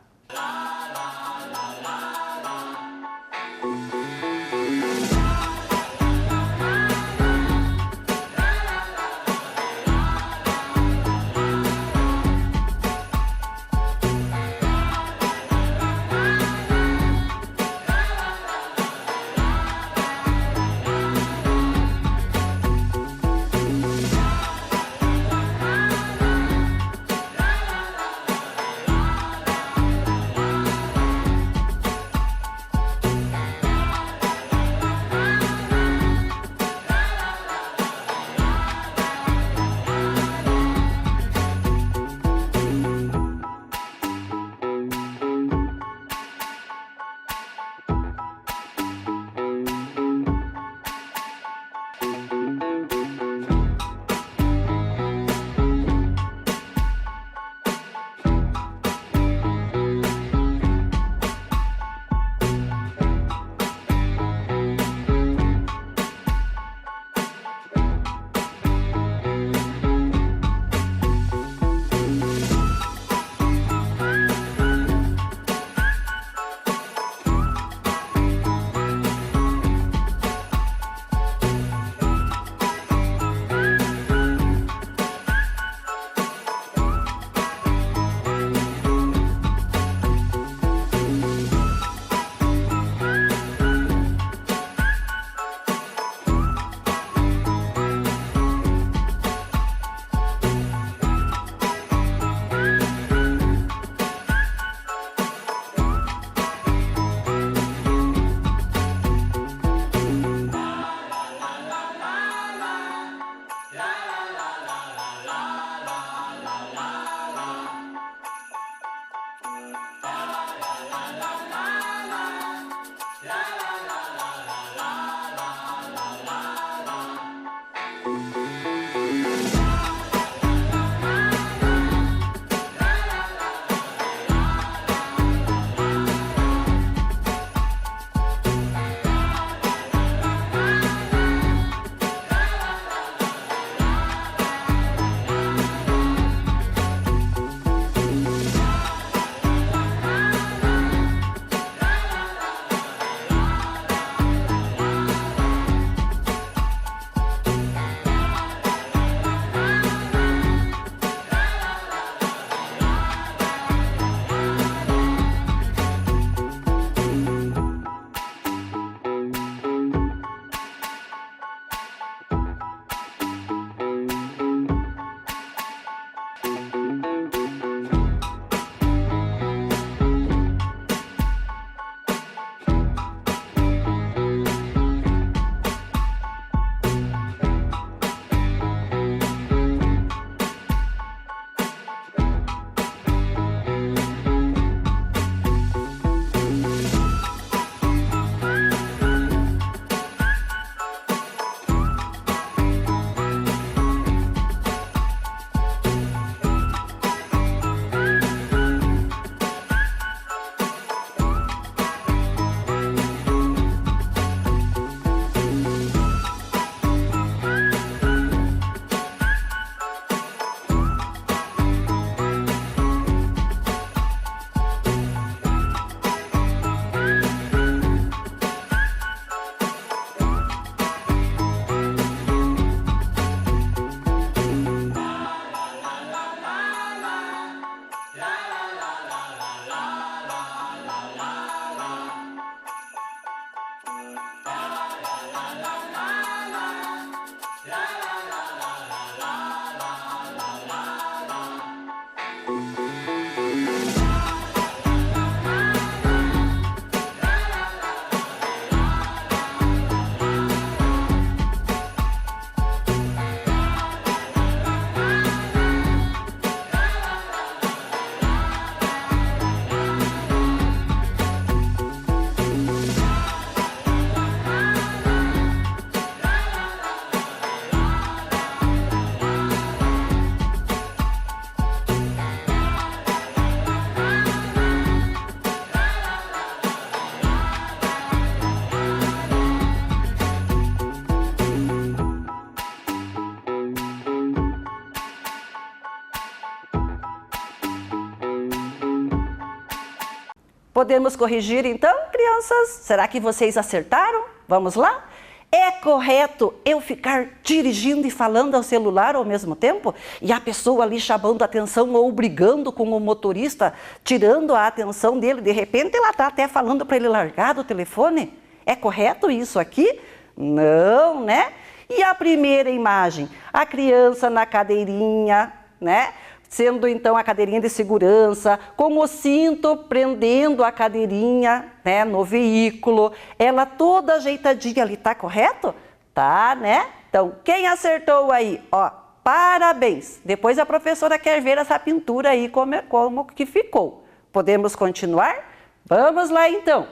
Podemos corrigir então, crianças? Será que vocês acertaram? Vamos lá? É correto eu ficar dirigindo e falando ao celular ao mesmo tempo? E a pessoa ali chamando a atenção ou brigando com o motorista, tirando a atenção dele, de repente ela está até falando para ele largar do telefone? É correto isso aqui? Não, né? E a primeira imagem? A criança na cadeirinha, né? Sendo então a cadeirinha de segurança, com o cinto prendendo a cadeirinha, né, no veículo, ela toda ajeitadinha ali, tá correto? Tá, né? Então, quem acertou aí, ó, parabéns! Depois a professora quer ver essa pintura aí, como que ficou. Podemos continuar? Vamos lá então.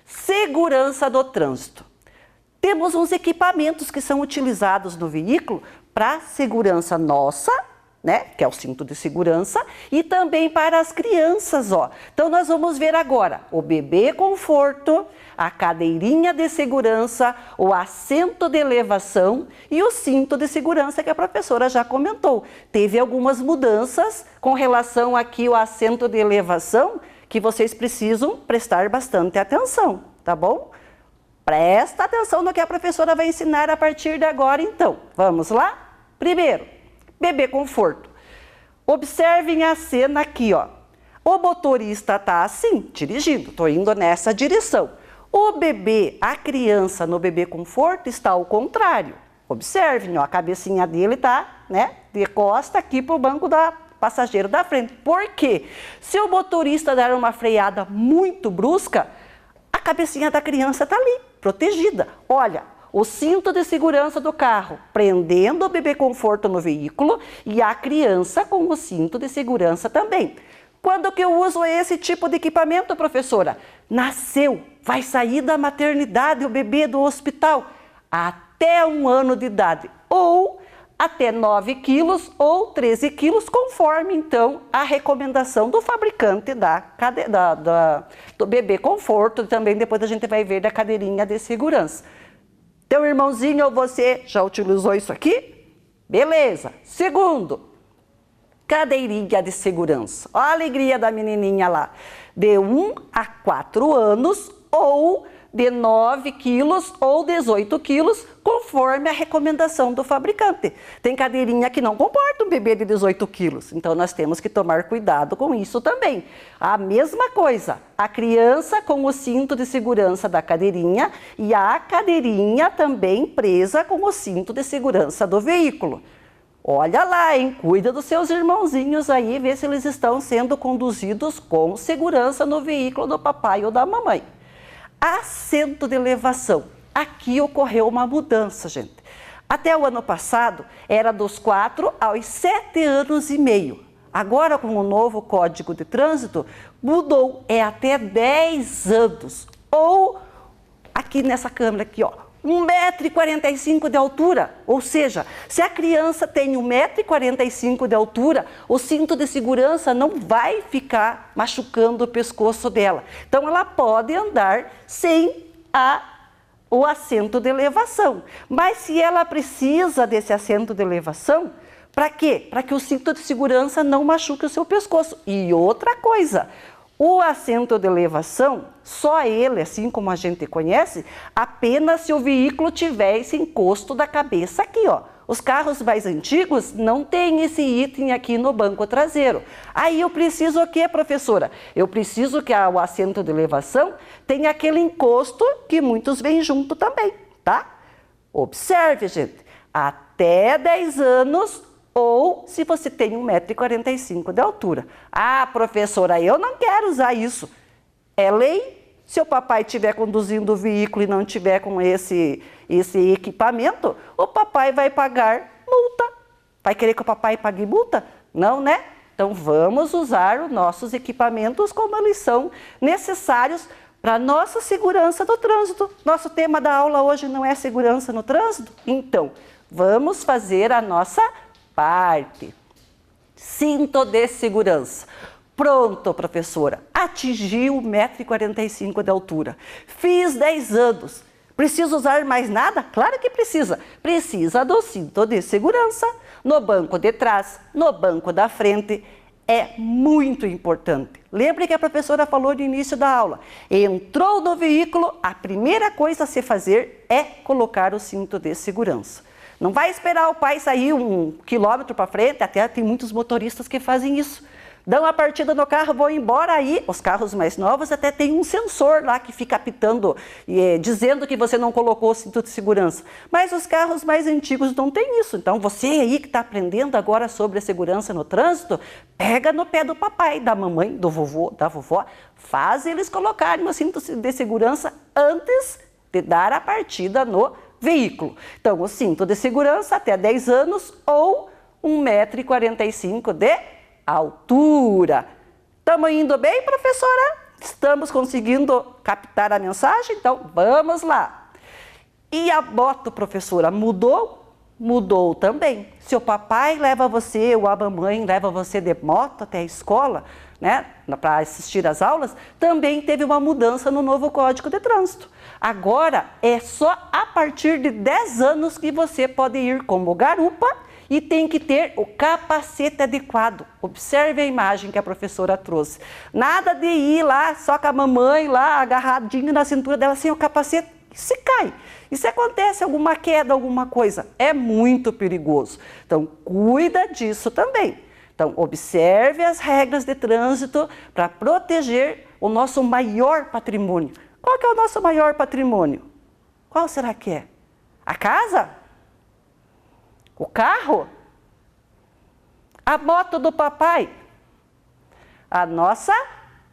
Segurança do trânsito. Temos uns equipamentos que são utilizados no veículo para segurança nossa, né, que é o cinto de segurança, e também para as crianças, ó. Então nós vamos ver agora o bebê conforto, a cadeirinha de segurança, o assento de elevação e o cinto de segurança que a professora já comentou. Teve algumas mudanças com relação aqui ao assento de elevação que vocês precisam prestar bastante atenção, tá bom? Presta atenção no que a professora vai ensinar a partir de agora, então. Vamos lá? Primeiro, bebê conforto. Observem a cena aqui, ó. O motorista tá assim, dirigindo, tô indo nessa direção. O bebê, a criança no bebê conforto está ao contrário. Observem, ó, a cabecinha dele tá, né, de costa aqui pro banco da passageiro da frente. Por quê? Se o motorista der uma freada muito brusca, a cabecinha da criança tá ali, protegida. Olha, o cinto de segurança do carro prendendo o bebê conforto no veículo e a criança com o cinto de segurança também. Quando que eu uso esse tipo de equipamento, professora? Nasceu, vai sair da maternidade o bebê do hospital até 1 ano de idade ou até 9 quilos ou 13 quilos, conforme então a recomendação do fabricante do bebê conforto. Também depois a gente vai ver da cadeirinha de segurança. Teu irmãozinho ou você já utilizou isso aqui? Beleza. Segundo, cadeirinha de segurança. Olha a alegria da menininha lá. De 1 a 4 anos ou de 9 quilos ou 18 quilos, conforme a recomendação do fabricante. Tem cadeirinha que não comporta um bebê de 18 quilos, então nós temos que tomar cuidado com isso também. A mesma coisa, a criança com o cinto de segurança da cadeirinha e a cadeirinha também presa com o cinto de segurança do veículo. Olha lá, hein? Cuida dos seus irmãozinhos aí, vê se eles estão sendo conduzidos com segurança no veículo do papai ou da mamãe. Assento de elevação. Aqui ocorreu uma mudança, gente. Até o ano passado, era dos 4 aos 7 anos e meio. Agora, com o novo Código de Trânsito, mudou, é até 10 anos. Ou, aqui nessa câmera aqui, ó, 1,45 m de altura, ou seja, se a criança tem 1,45 m de altura, o cinto de segurança não vai ficar machucando o pescoço dela. Então ela pode andar sem o assento de elevação. Mas se ela precisa desse assento de elevação, para quê? Para que o cinto de segurança não machuque o seu pescoço. E outra coisa, o assento de elevação, só ele, assim como a gente conhece, apenas se o veículo tiver esse encosto da cabeça aqui, ó. Os carros mais antigos não têm esse item aqui no banco traseiro. Aí eu preciso o quê, professora? Eu preciso que o assento de elevação tenha aquele encosto que muitos vêm junto também, tá? Observe, gente, até 10 anos... ou se você tem 1,45 m de altura. Ah, professora, eu não quero usar isso. É lei. Se o papai estiver conduzindo o veículo e não estiver com esse equipamento, o papai vai pagar multa. Vai querer que o papai pague multa? Não, né? Então vamos usar os nossos equipamentos como eles são necessários para a nossa segurança do trânsito. Nosso tema da aula hoje não é segurança no trânsito? Então, vamos fazer a nossa parte. Cinto de segurança. Pronto, professora. Atingiu 1,45 m de altura. Fiz 10 anos. Preciso usar mais nada? Claro que precisa. Precisa do cinto de segurança no banco de trás, no banco da frente. é muito importante. Lembre que a professora falou no início da aula. Entrou no veículo, a primeira coisa a se fazer é colocar o cinto de segurança. Não vai esperar o pai sair 1 quilômetro para frente, até tem muitos motoristas que fazem isso. Dão a partida no carro, vão embora, aí os carros mais novos até tem um sensor lá que fica apitando, dizendo que você não colocou o cinto de segurança. Mas os carros mais antigos não tem isso. Então você aí que está aprendendo agora sobre a segurança no trânsito, pega no pé do papai, da mamãe, do vovô, da vovó, faz eles colocarem o cinto de segurança antes de dar a partida no veículo. Então o cinto de segurança até 10 anos ou 1,45 m de altura. Estamos indo bem, professora? Estamos conseguindo captar a mensagem? Então, vamos lá. E a moto, professora, mudou? Mudou também. Se o papai leva você ou a mamãe leva você de moto até a escola, né, para assistir às aulas, também teve uma mudança no novo Código de Trânsito. Agora, é só a partir de 10 anos que você pode ir como garupa e tem que ter o capacete adequado. Observe a imagem que a professora trouxe. Nada de ir lá só com a mamãe lá agarradinho na cintura dela sem o capacete. E se cai. E se acontece alguma queda, alguma coisa, é muito perigoso. Então, cuida disso também. Então, observe as regras de trânsito para proteger o nosso maior patrimônio. Qual que é o nosso maior patrimônio? Qual será que é? A casa? O carro? A moto do papai? A nossa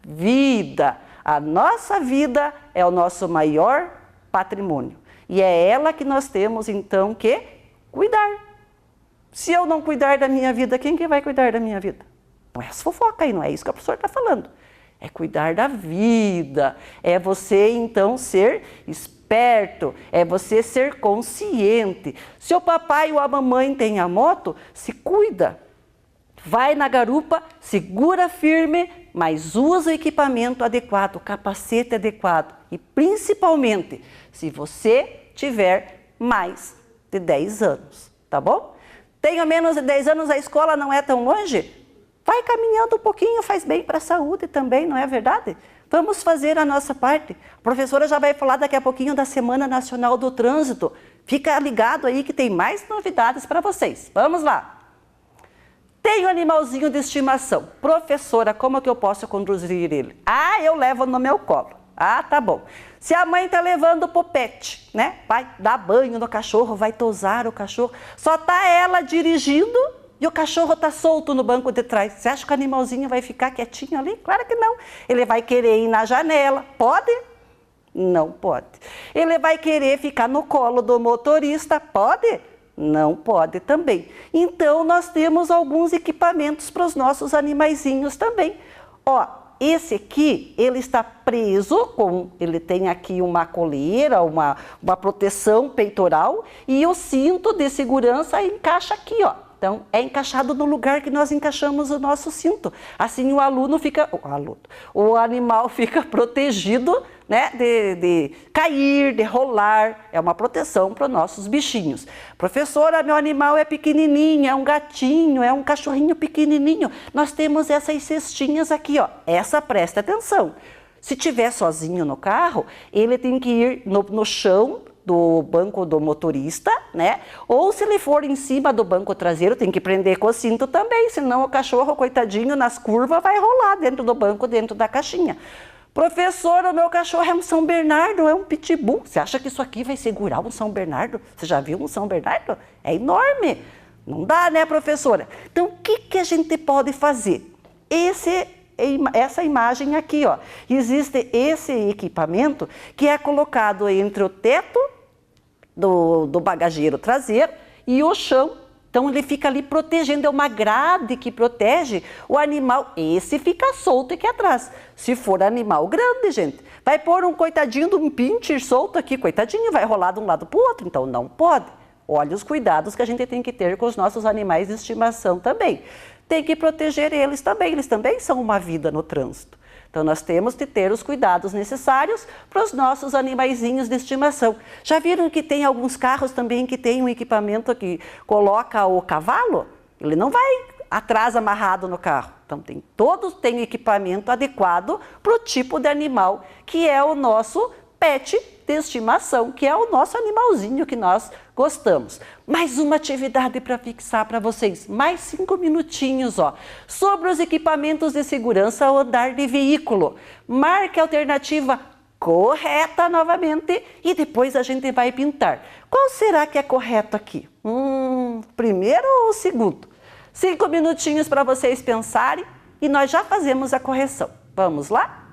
vida. A nossa vida é o nosso maior patrimônio. E é ela que nós temos, então, que cuidar. Se eu não cuidar da minha vida, quem que vai cuidar da minha vida? Não é as fofocas aí, não é isso que a professora está falando. É cuidar da vida. É você, então, ser esperto. É você ser consciente. Se o papai ou a mamãe tem a moto, se cuida. Vai na garupa, segura firme, mas usa o equipamento adequado, o capacete adequado. E principalmente, se você tiver mais de 10 anos, tá bom? Tenho menos de 10 anos, a escola não é tão longe? Vai caminhando um pouquinho, faz bem para a saúde também, não é verdade? Vamos fazer a nossa parte. A professora já vai falar daqui a pouquinho da Semana Nacional do Trânsito. Fica ligado aí que tem mais novidades para vocês. Vamos lá. Tenho animalzinho de estimação. Professora, como que eu posso conduzir ele? Ah, eu levo no meu colo. Ah, tá bom. Se a mãe tá levando pro pet, né? Vai dar banho no cachorro, vai tosar o cachorro. Só tá ela dirigindo e o cachorro tá solto no banco de trás. Você acha que o animalzinho vai ficar quietinho ali? Claro que não. Ele vai querer ir na janela. Pode? Não pode. Ele vai querer ficar no colo do motorista. Pode? Não pode também. Então, nós temos alguns equipamentos para os nossos animaizinhos também. Ó, esse aqui, ele está preso, ele tem aqui uma coleira, uma proteção peitoral e o cinto de segurança encaixa aqui, ó. Então, é encaixado no lugar que nós encaixamos o nosso cinto. Assim, o animal fica protegido, né, de cair, de rolar. É uma proteção para os nossos bichinhos. Professora, meu animal é pequenininho, é um gatinho, é um cachorrinho pequenininho. Nós temos essas cestinhas aqui, ó. Essa, presta atenção. Se tiver sozinho no carro, ele tem que ir no chão do banco do motorista, né? Ou se ele for em cima do banco traseiro, tem que prender com o cinto também, senão o cachorro, coitadinho, nas curvas vai rolar dentro do banco, dentro da caixinha. Professora, o meu cachorro é um São Bernardo, é um pitbull. Você acha que isso aqui vai segurar um São Bernardo? Você já viu um São Bernardo? É enorme. Não dá, né, professora? Então, o que a gente pode fazer? Essa imagem aqui, ó. Existe esse equipamento que é colocado entre o teto do bagageiro traseiro e o chão. Então, ele fica ali protegendo, é uma grade que protege o animal. Esse fica solto aqui atrás. Se for animal grande, gente, vai pôr um coitadinho de um pincher solto aqui, coitadinho, vai rolar de um lado para o outro. Então, não pode. Olha os cuidados que a gente tem que ter com os nossos animais de estimação também. Tem que proteger eles também são uma vida no trânsito. Então, nós temos que ter os cuidados necessários para os nossos animaizinhos de estimação. Já viram que tem alguns carros também que tem um equipamento que coloca o cavalo? Ele não vai atrás amarrado no carro. Então, todos têm equipamento adequado para o tipo de animal que é o nosso pet de estimação, que é o nosso animalzinho que nós gostamos. Mais uma atividade para fixar para vocês, mais 5 minutinhos, ó. Sobre os equipamentos de segurança ao andar de veículo. Marque a alternativa correta novamente e depois a gente vai pintar. Qual será que é correto aqui? Primeiro ou segundo? 5 minutinhos para vocês pensarem e nós já fazemos a correção. Vamos lá?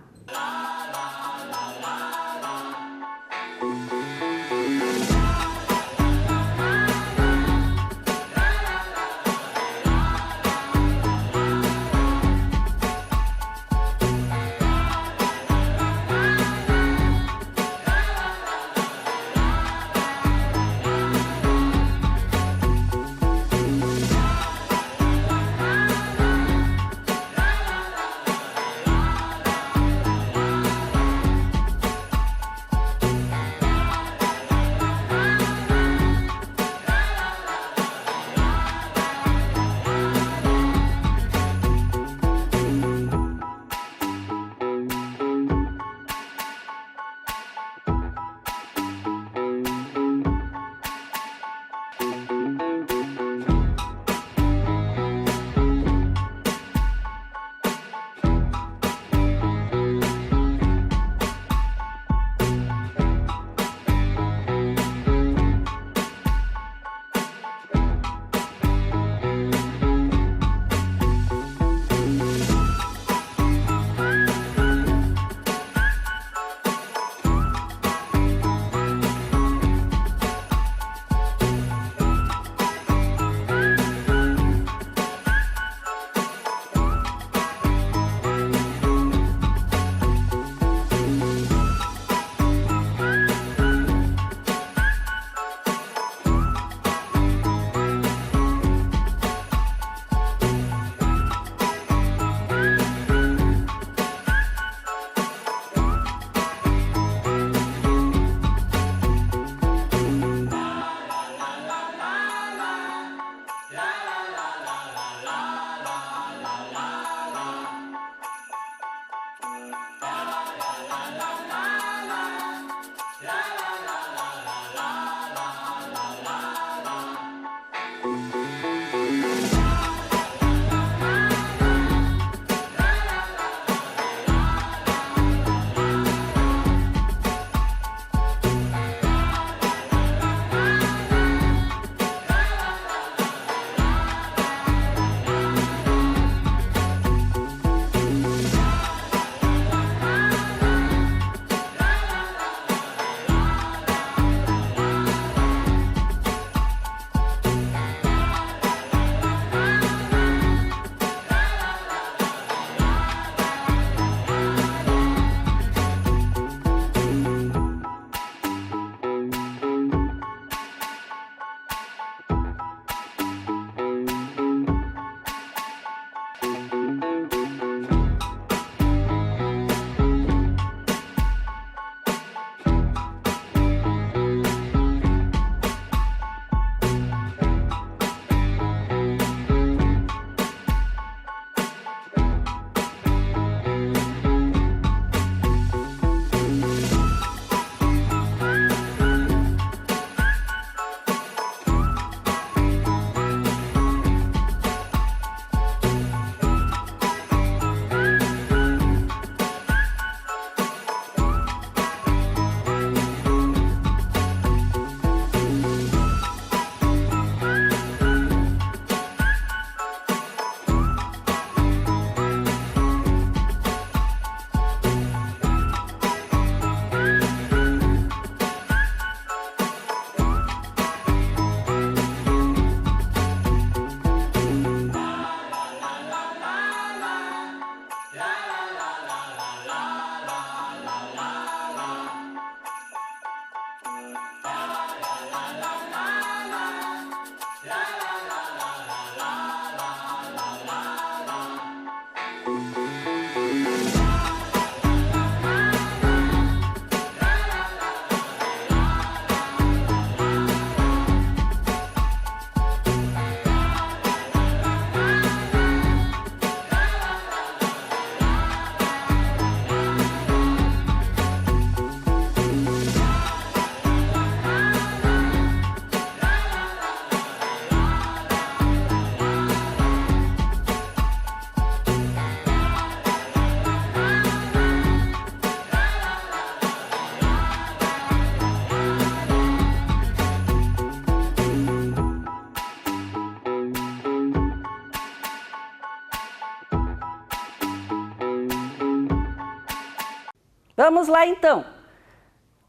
Vamos lá então.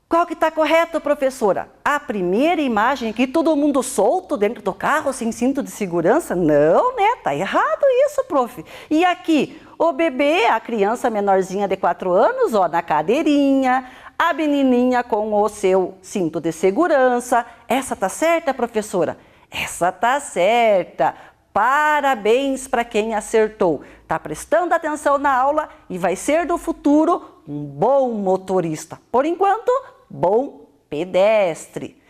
Qual que está correto, professora? A primeira imagem aqui, todo mundo solto dentro do carro, sem cinto de segurança? Não, né? Tá errado isso, prof. E aqui, o bebê, a criança menorzinha de 4 anos, ó, na cadeirinha, a menininha com o seu cinto de segurança. Essa tá certa, professora? Essa tá certa. Parabéns para quem acertou. Tá prestando atenção na aula e vai ser no futuro um bom motorista. Por enquanto, bom pedestre.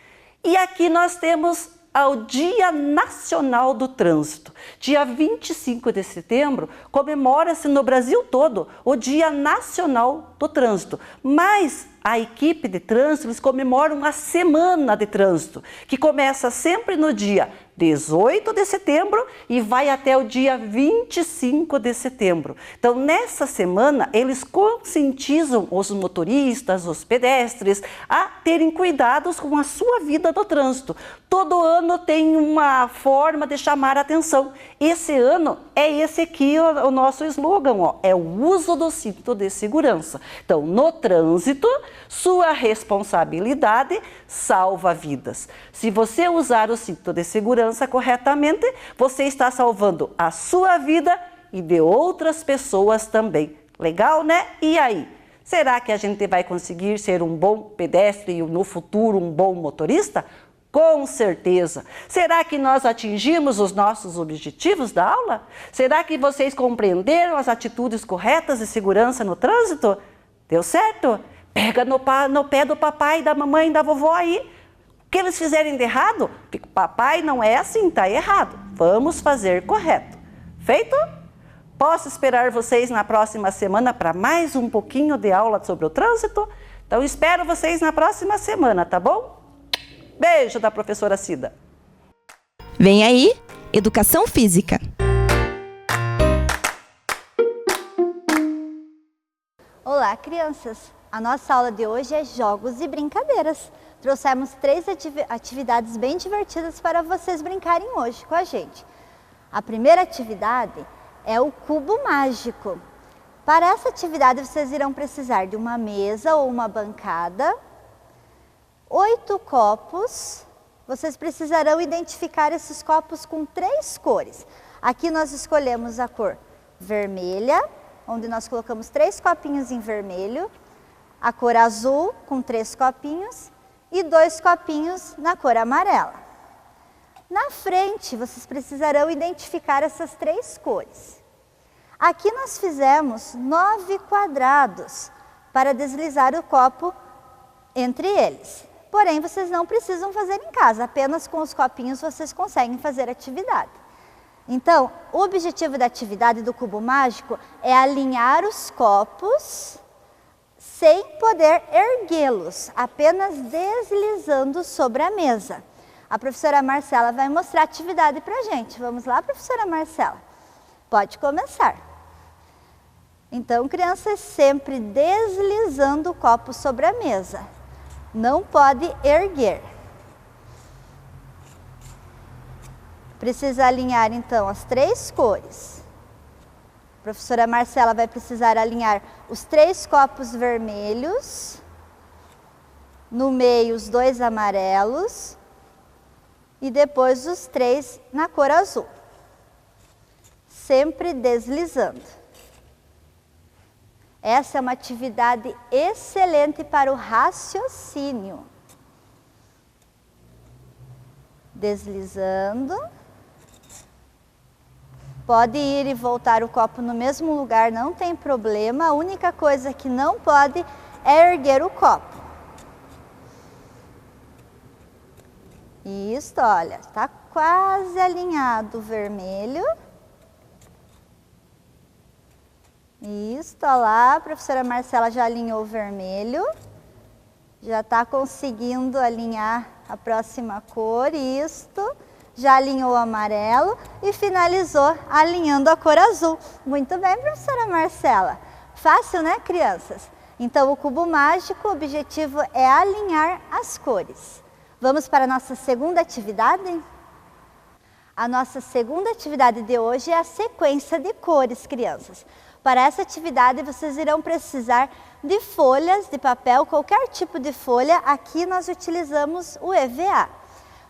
E aqui nós temos ao Dia Nacional do Trânsito. Dia 25 de setembro comemora-se no Brasil todo o Dia Nacional do Trânsito. Mas a equipe de trânsito, eles comemoram a Semana de Trânsito, que começa sempre no dia 18 de setembro e vai até o dia 25 de setembro. Então, nessa semana, eles conscientizam os motoristas, os pedestres, a terem cuidados com a sua vida no trânsito. Todo ano tem uma forma de chamar a atenção. Esse ano é esse aqui o nosso slogan, ó, é o uso do cinto de segurança. Então, no trânsito, sua responsabilidade salva vidas. Se você usar o cinto de segurança corretamente, você está salvando a sua vida e de outras pessoas também. Legal, né? E aí? Será que a gente vai conseguir ser um bom pedestre e no futuro um bom motorista? Com certeza. Será que nós atingimos os nossos objetivos da aula? Será que vocês compreenderam as atitudes corretas de segurança no trânsito? Deu certo? Pega no pé do papai, da mamãe, da vovó aí. O que eles fizerem de errado? Papai, não é assim, tá errado. Vamos fazer correto. Feito? Posso esperar vocês na próxima semana para mais um pouquinho de aula sobre o trânsito? Então, espero vocês na próxima semana, tá bom? Beijo da professora Cida. Vem aí, Educação Física. Olá, crianças! A nossa aula de hoje é jogos e brincadeiras. Trouxemos 3 atividades bem divertidas para vocês brincarem hoje com a gente. A primeira atividade é o cubo mágico. Para essa atividade, vocês irão precisar de uma mesa ou uma bancada, 8 copos. Vocês precisarão identificar esses copos com 3 cores. Aqui nós escolhemos a cor vermelha, onde nós colocamos 3 copinhos em vermelho, a cor azul com 3 copinhos e 2 copinhos na cor amarela. Na frente, vocês precisarão identificar essas 3 cores. Aqui nós fizemos 9 quadrados para deslizar o copo entre eles. Porém, vocês não precisam fazer em casa, apenas com os copinhos vocês conseguem fazer a atividade. Então, o objetivo da atividade do cubo mágico é alinhar os copos sem poder erguê-los, apenas deslizando sobre a mesa. A professora Marcela vai mostrar a atividade para a gente. Vamos lá, professora Marcela? Pode começar. Então, crianças, sempre deslizando o copo sobre a mesa. Não pode erguer. Precisa alinhar, então, as 3 cores. A professora Marcela vai precisar alinhar os 3 copos vermelhos, no meio os 2 amarelos e depois os 3 na cor azul. Sempre deslizando. Essa é uma atividade excelente para o raciocínio. Deslizando. Pode ir e voltar o copo no mesmo lugar, não tem problema. A única coisa que não pode é erguer o copo. Isso, olha, está quase alinhado o vermelho. Isso, olha lá, a professora Marcela já alinhou o vermelho. Já está conseguindo alinhar a próxima cor, isto. Já alinhou o amarelo e finalizou alinhando a cor azul. Muito bem, professora Marcela. Fácil, né, crianças? Então, o cubo mágico, o objetivo é alinhar as cores. Vamos para a nossa segunda atividade? A nossa segunda atividade de hoje é a sequência de cores, crianças. Para essa atividade, vocês irão precisar de folhas de papel, qualquer tipo de folha. Aqui nós utilizamos o EVA.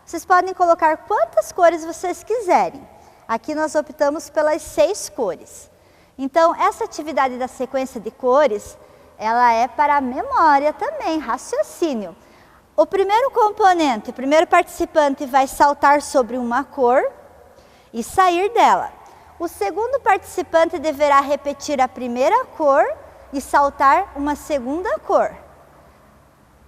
Vocês podem colocar quantas cores vocês quiserem. Aqui nós optamos pelas 6 cores. Então, essa atividade da sequência de cores, ela é para a memória também, raciocínio. O primeiro componente, o primeiro participante vai saltar sobre uma cor e sair dela. O segundo participante deverá repetir a primeira cor e saltar uma segunda cor.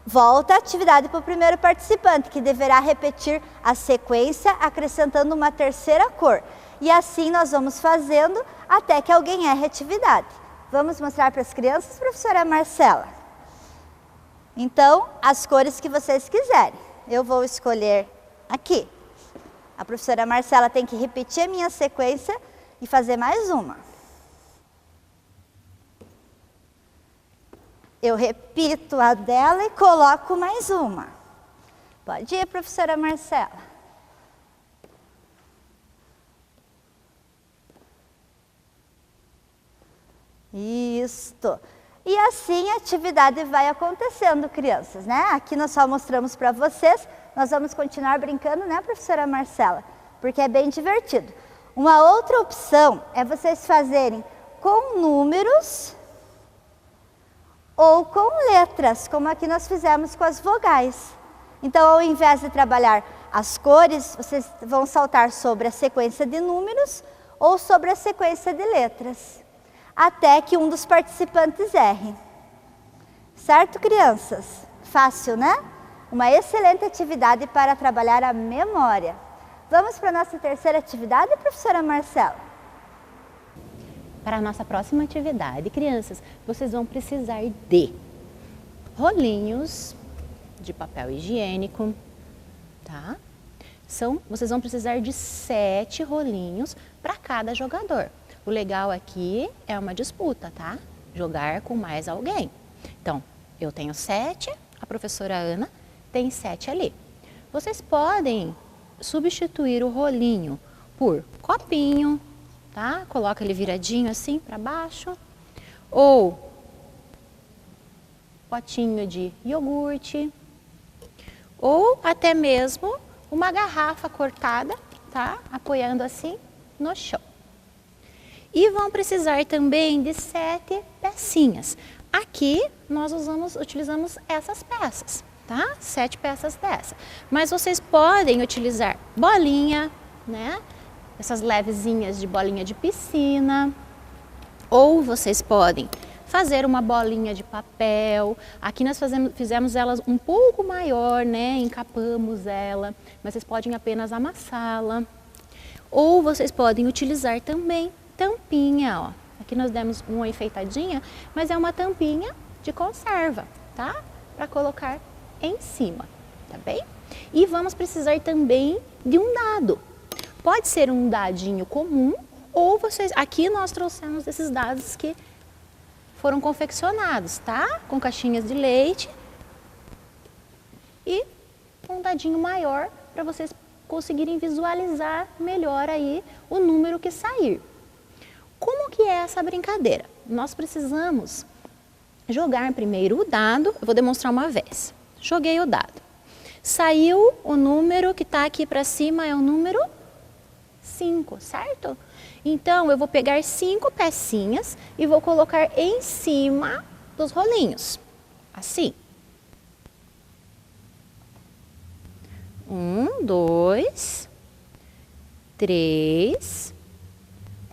Volta a atividade para o primeiro participante, que deverá repetir a sequência, acrescentando uma terceira cor. E assim nós vamos fazendo até que alguém erre a atividade. Vamos mostrar para as crianças, professora Marcela? Então, as cores que vocês quiserem. Eu vou escolher aqui. A professora Marcela tem que repetir a minha sequência e fazer mais uma. Eu repito a dela e coloco mais uma. Pode ir, professora Marcela. Isto. E assim a atividade vai acontecendo, crianças, né? Aqui nós só mostramos para vocês. Nós vamos continuar brincando, né, professora Marcela? Porque é bem divertido. Uma outra opção é vocês fazerem com números ou com letras, como aqui nós fizemos com as vogais. Então, ao invés de trabalhar as cores, vocês vão saltar sobre a sequência de números ou sobre a sequência de letras, até que um dos participantes erre. Certo, crianças? Fácil, né? Uma excelente atividade para trabalhar a memória. Vamos para a nossa terceira atividade, professora Marcela? Para a nossa próxima atividade, crianças, vocês vão precisar de rolinhos de papel higiênico, tá? Vocês vão precisar de 7 rolinhos para cada jogador. O legal aqui é uma disputa, tá? Jogar com mais alguém. Então, eu tenho 7, a professora Ana tem 7 ali. Vocês podem substituir o rolinho por copinho, tá? Coloca ele viradinho assim para baixo. Ou potinho de iogurte. Ou até mesmo uma garrafa cortada, tá? Apoiando assim no chão. E vão precisar também de 7 pecinhas. Aqui nós utilizamos essas peças, tá? 7 peças dessa. Mas vocês podem utilizar bolinha, né? Essas levezinhas de bolinha de piscina. Ou vocês podem fazer uma bolinha de papel. Aqui nós fizemos elas um pouco maior, né? Encapamos ela, mas vocês podem apenas amassá-la. Ou vocês podem utilizar também tampinha, ó. Aqui nós demos uma enfeitadinha, mas é uma tampinha de conserva, tá? Para colocar em cima, tá bem? E vamos precisar também de um dado. Pode ser um dadinho comum ou vocês... Aqui nós trouxemos esses dados que foram confeccionados, tá? Com caixinhas de leite e um dadinho maior para vocês conseguirem visualizar melhor aí o número que sair. Como que é essa brincadeira? Nós precisamos jogar primeiro o dado. Eu vou demonstrar uma vez. Joguei o dado. Saiu o número que está aqui para cima, é o número 5, certo? Então, eu vou pegar 5 pecinhas e vou colocar em cima dos rolinhos. Assim. 1, 2, 3,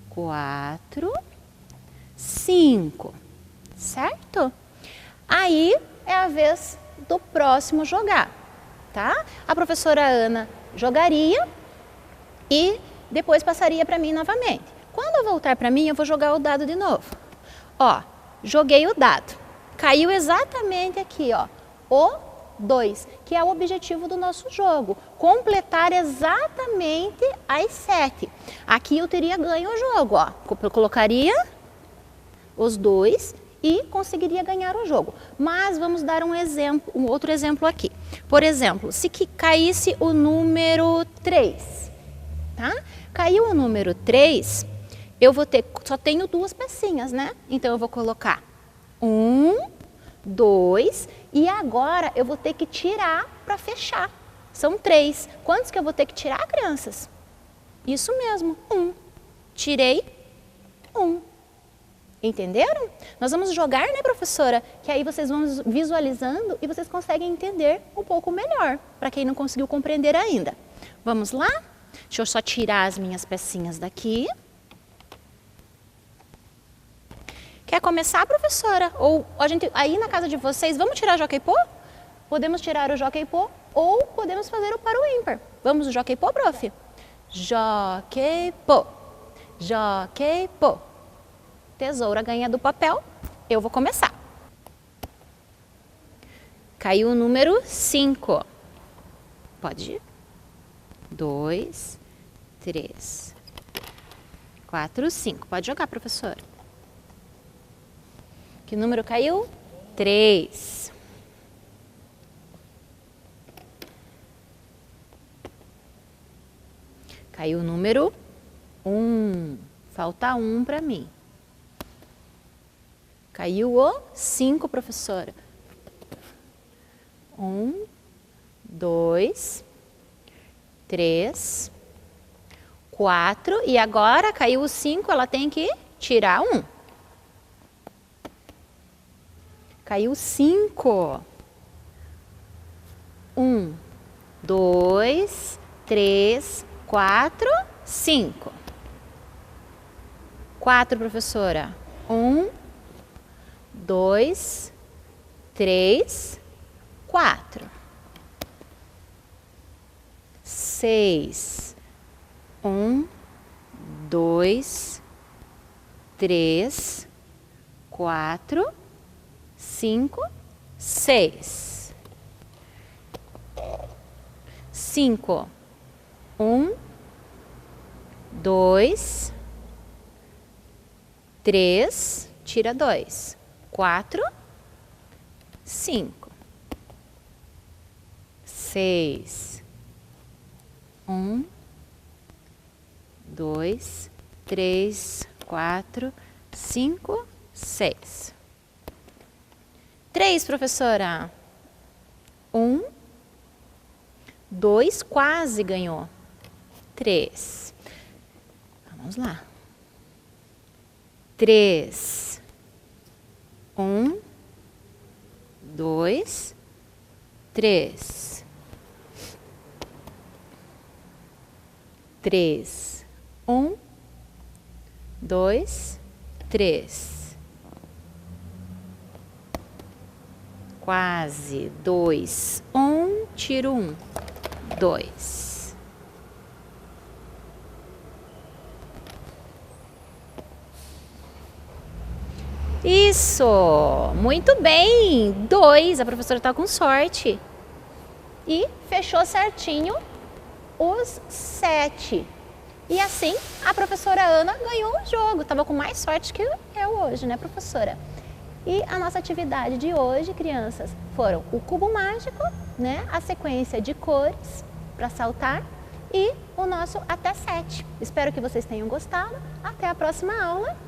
4, 5, certo? Aí é a vez do próximo jogar, tá? A professora Ana jogaria e depois passaria para mim novamente. Quando eu voltar para mim, eu vou jogar o dado de novo. Ó, joguei o dado. Caiu exatamente aqui, ó, o 2, que é o objetivo do nosso jogo. Completar exatamente as 7. Aqui eu teria ganho o jogo, ó. Eu colocaria os 2 e conseguiria ganhar o jogo. Mas vamos dar um exemplo, um outro exemplo aqui. Por exemplo, se caísse o número 3, tá? Caiu o número 3, eu vou ter, só tenho 2 pecinhas, né? Então eu vou colocar 1, 2 e agora eu vou ter que tirar para fechar. São 3. Quantos que eu vou ter que tirar, crianças? Isso mesmo, 1. Tirei 1. Entenderam? Nós vamos jogar, né, professora? Que aí vocês vão visualizando e vocês conseguem entender um pouco melhor, para quem não conseguiu compreender ainda. Vamos lá? Deixa eu só tirar as minhas pecinhas daqui. Quer começar, professora? Ou a gente, aí na casa de vocês, vamos tirar jockey-pô? Podemos tirar o jockey-pô ou podemos fazer o par ou ímpar. Vamos o jockey-pô, prof? Jockey-pô, jockey-pô. Tesoura ganha do papel, eu vou começar. Caiu o número 5. Pode ir. 2, 3, 4, 5. Pode jogar, professora. Que número caiu? 3. Caiu o número 1. Falta 1 para mim. Caiu o 5, professora. 1, 2, 3, 4. E agora caiu o 5, ela tem que tirar 1. Caiu 5. 1, 2, 3, 4, 5. 4, professora. 1, 2, 3, 4. 6. 1, 2, 3, 4, 5, 6. 5. 1, 2, 3, tira 2. 4, 5. 6. 1, 2, 3, 4, 5, 6. 3, professora. 1, 2, quase ganhou. 3. Vamos lá. 3. 1, 2, 3. 3. 1, 2, 3. Quase. 2, 1, tiro 1. 2. Isso! Muito bem! 2, a professora está com sorte. E fechou certinho os 7. E assim, a professora Ana ganhou o jogo. Estava com mais sorte que eu hoje, né, professora? E a nossa atividade de hoje, crianças, foram o cubo mágico, né, a sequência de cores para saltar e o nosso até 7. Espero que vocês tenham gostado. Até a próxima aula.